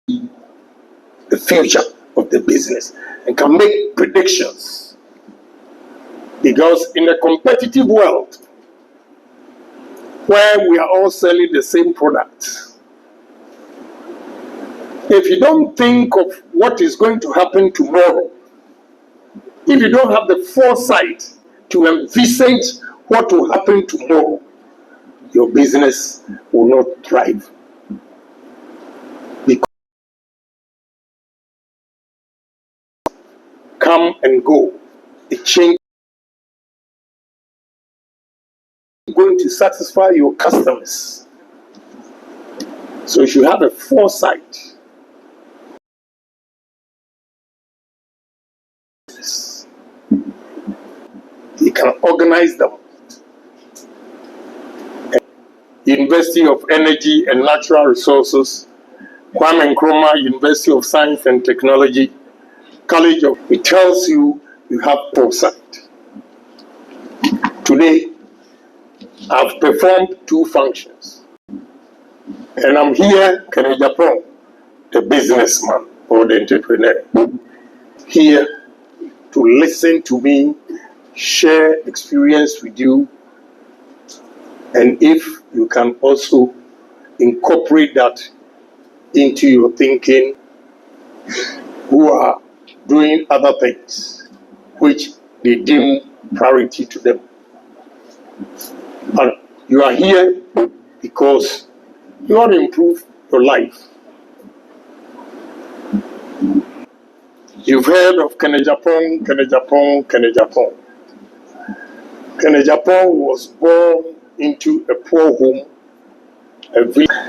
the future of the business, and can make predictions. Because in a competitive world where we are all selling the same product, if you don't think of what is going to happen tomorrow, if you don't have the foresight to envisage what will happen tomorrow, your business will not thrive. Because come and go, a change is going to satisfy your customers. So you should have a foresight. You can organize them. University of Energy and Natural Resources, Kwame Nkrumah University of Science and Technology, College of, it tells you you have foresight. Today, I've performed 2 functions. And I'm here, Agyapong, the businessman or the entrepreneur, here to listen to me, share experience with you, and if you can also incorporate that into your thinking, who are doing other things which they deem priority to them. And you are here because you want to improve your life. You've heard of Agyapong. Agyapong was born into a poor home, a village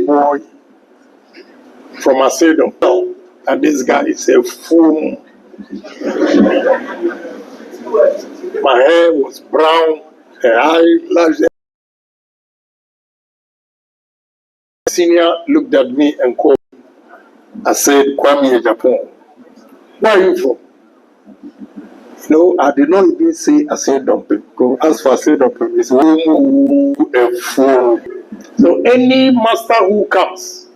boy from Asedom. And this guy is a fool. My hair was brown, her eyelashes. Senior looked at me and called. I said, Kwame Agyapong. Where are you from? No, I did not even say I said dumping. As for I said dumping, it's a fool. So any master who comes,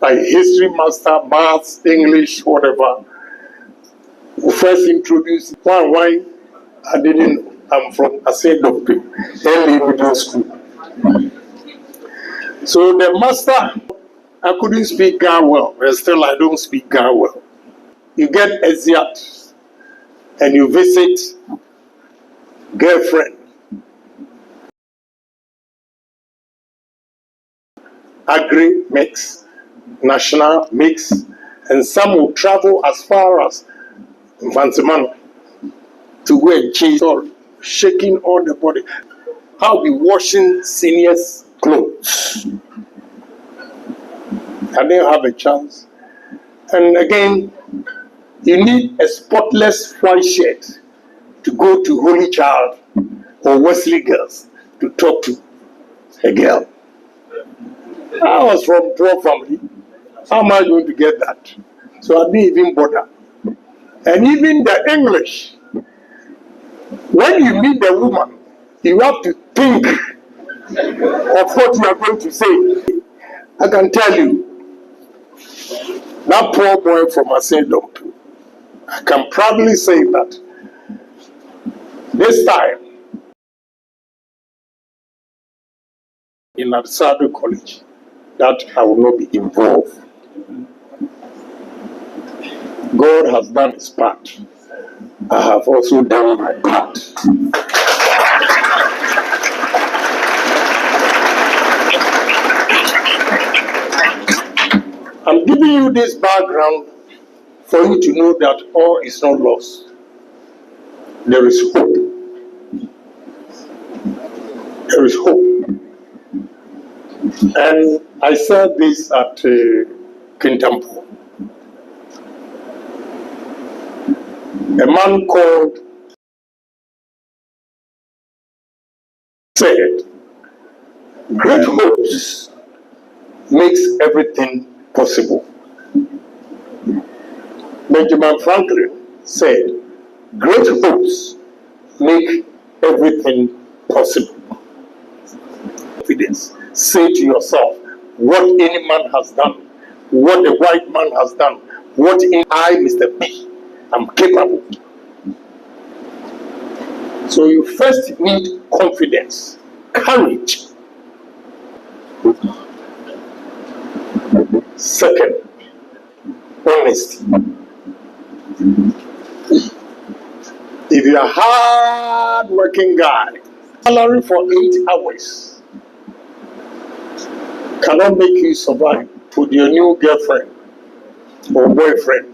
like history master, maths, English, whatever, who first introduce why I didn't know. I'm from Agyapong, early middle school. So the master, I couldn't speak Ga well, and still I don't speak Ga well. You get Aziat and you visit girlfriend, agri mix, national mix, and some will travel as far as Vanziman to go and chase or shaking all the body. I'll be washing seniors' clothes. I didn't have a chance. And again, you need a spotless white shirt to go to Holy Child or Wesley Girls to talk to a girl. I was from poor family. How am I going to get that? So I didn't even bother. And even the English, when you meet the woman, you have to think of what you are going to say. I can tell you, that poor boy from Agyapong, I can proudly say that this time in Adsado College, that I will not be involved. God has done his part. I have also done my part. I'm giving you this background for you to know that all is not lost. There is hope. There is hope. And I said this at Kintampo. A man called said, great hopes makes everything possible. Benjamin Franklin said, great hopes make everything possible. Confidence. Say to yourself, what any man has done, what the white man has done, what I, Mr. B, am capable. So you first need confidence, courage. Second, honesty. If you're a hard-working guy, salary for 8 hours cannot make you survive with your new girlfriend or boyfriend.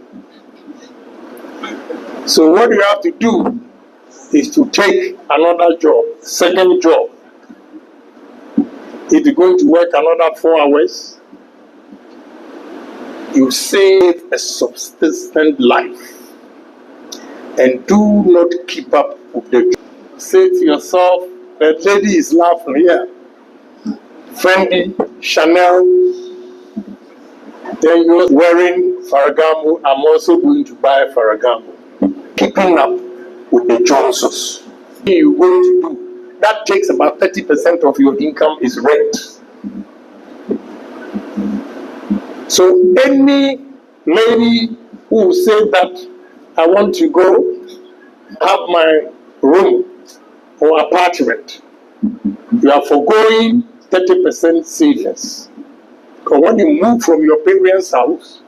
So what you have to do is to take another job, second job. If you're going to work another 4 hours, you save a subsistent life and do not keep up with the job. Say to yourself, the lady is laughing here. Fendi, Chanel, then you're wearing Ferragamo. I'm also going to buy Ferragamo. Keeping up with the Johnsons. What you're going to do, that takes about 30% of your income is rent. So any lady who say that I want to go have my room or apartment, you are foregoing 30% savings. Because when you move from your parents' house,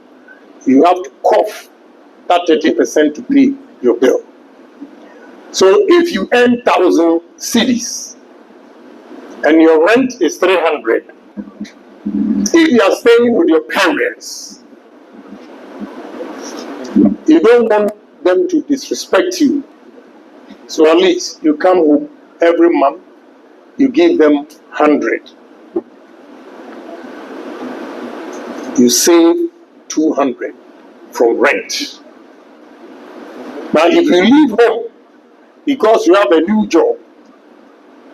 you have to cough that 30% to pay your bill. So if you earn 1,000 cedis and your rent is 300, if you are staying with your parents, you don't want them to disrespect you. So at least you come home every month, you give them 100. You save 200 from rent. Now if you leave home because you have a new job,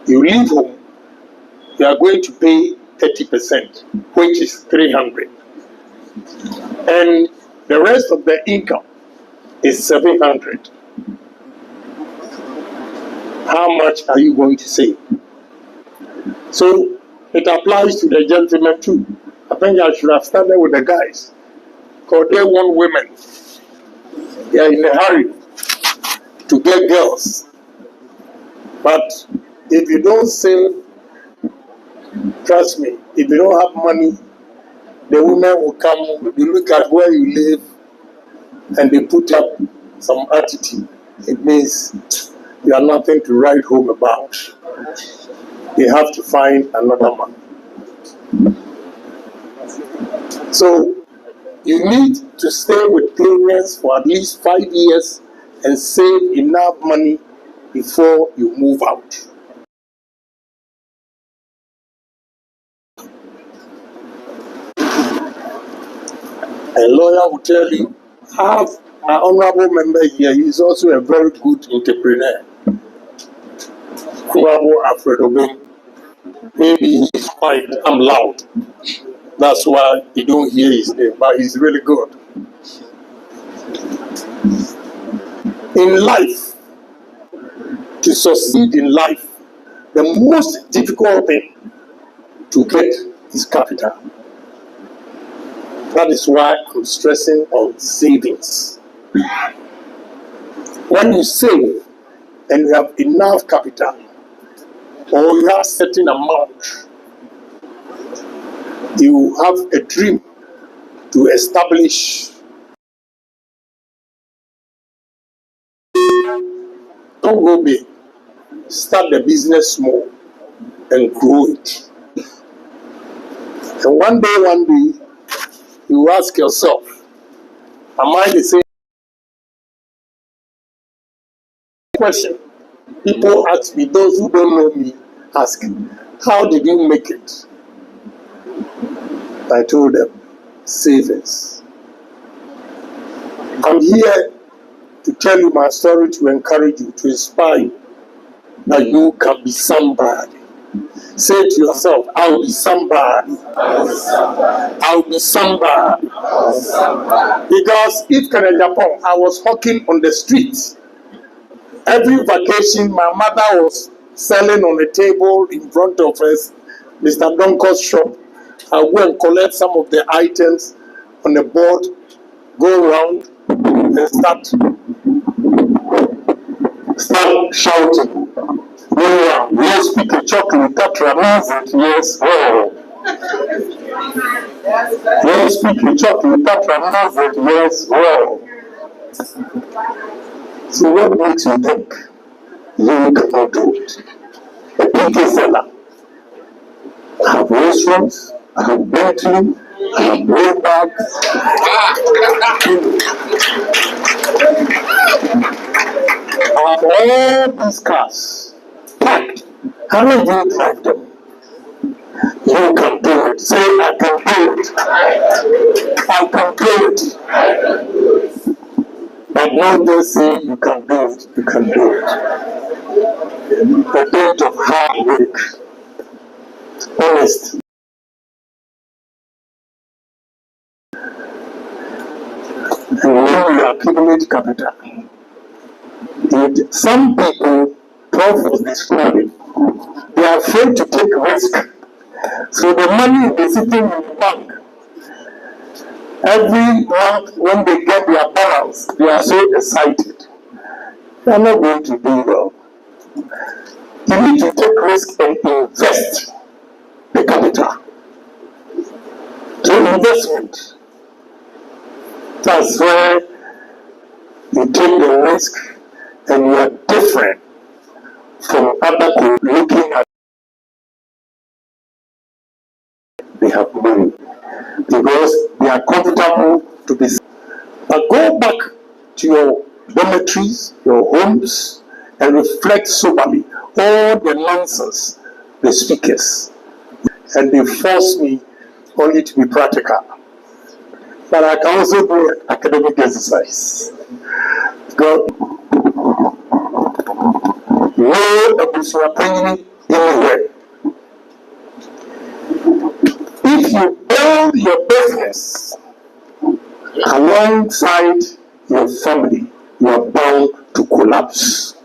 you leave home, you are going to pay 30%, which is 300. And the rest of the income is 700. How much are you going to save? So it applies to the gentlemen too. I think I should have started with the guys, because they want women. They are in a hurry to get girls. But if you don't sell, trust me, if you don't have money, the women will come, you look at where you live, and they put up some attitude. It means you are nothing to write home about. They have to find another man. So you need to stay with parents for at least 5 years and save enough money before you move out. A lawyer will tell you, have an honorable member here. He's also a very good entrepreneur. Honorable Alfredo, maybe he's quiet, I'm loud. That's why you don't hear his name, but he's really good. In life, to succeed in life, the most difficult thing to get is capital. That is why I'm stressing on savings. When you save and you have enough capital, or you have certain amount, you have a dream to establish. Don't go big. Start the business small and grow it. And one day, you ask yourself, am I the same? Question. People ask me, those who don't know me ask, how did you make it? I told them, savings. I'm here to tell you my story, to encourage you, to inspire you, that you can be somebody. Say to yourself, I'll be somebody. I'll be somebody. Because if Agyapong, I was hawking on the streets. Every vacation, my mother was selling on the table in front of us, Mr. Donko's shop. I go and collect some of the items on the board, go around and start shouting. Yeah, yes, pick a chocolate, that removes it, yes, oh. Yes, pick a chocolate, that removes it, yes, oh. So what makes you think you cannot do it? A PT seller. I have restaurants, I have Bentley, I have Maybach. I have all these cars packed. How do you drive them? You can do it. Say, I can do it. I can do it. But not just say you can do it. You can do it. A bit of hard work. Honest. And when you accumulate capital, some people, Prof was describing, they are afraid to take risk. So the money is sitting in the bank. Every month when they get their balance, they are so excited. They are not going to do well. You need to take risk and invest the capital. So investment, that's where you take the risk and you are different from other people looking at they have money because they are comfortable to be. But go back to your dormitories, your homes, and reflect soberly all the nonsense, the speakers, and they force me only to be practical. But I can also do academic exercise. God. No abusuapani anywhere. If you build your business alongside your family, you are bound to collapse.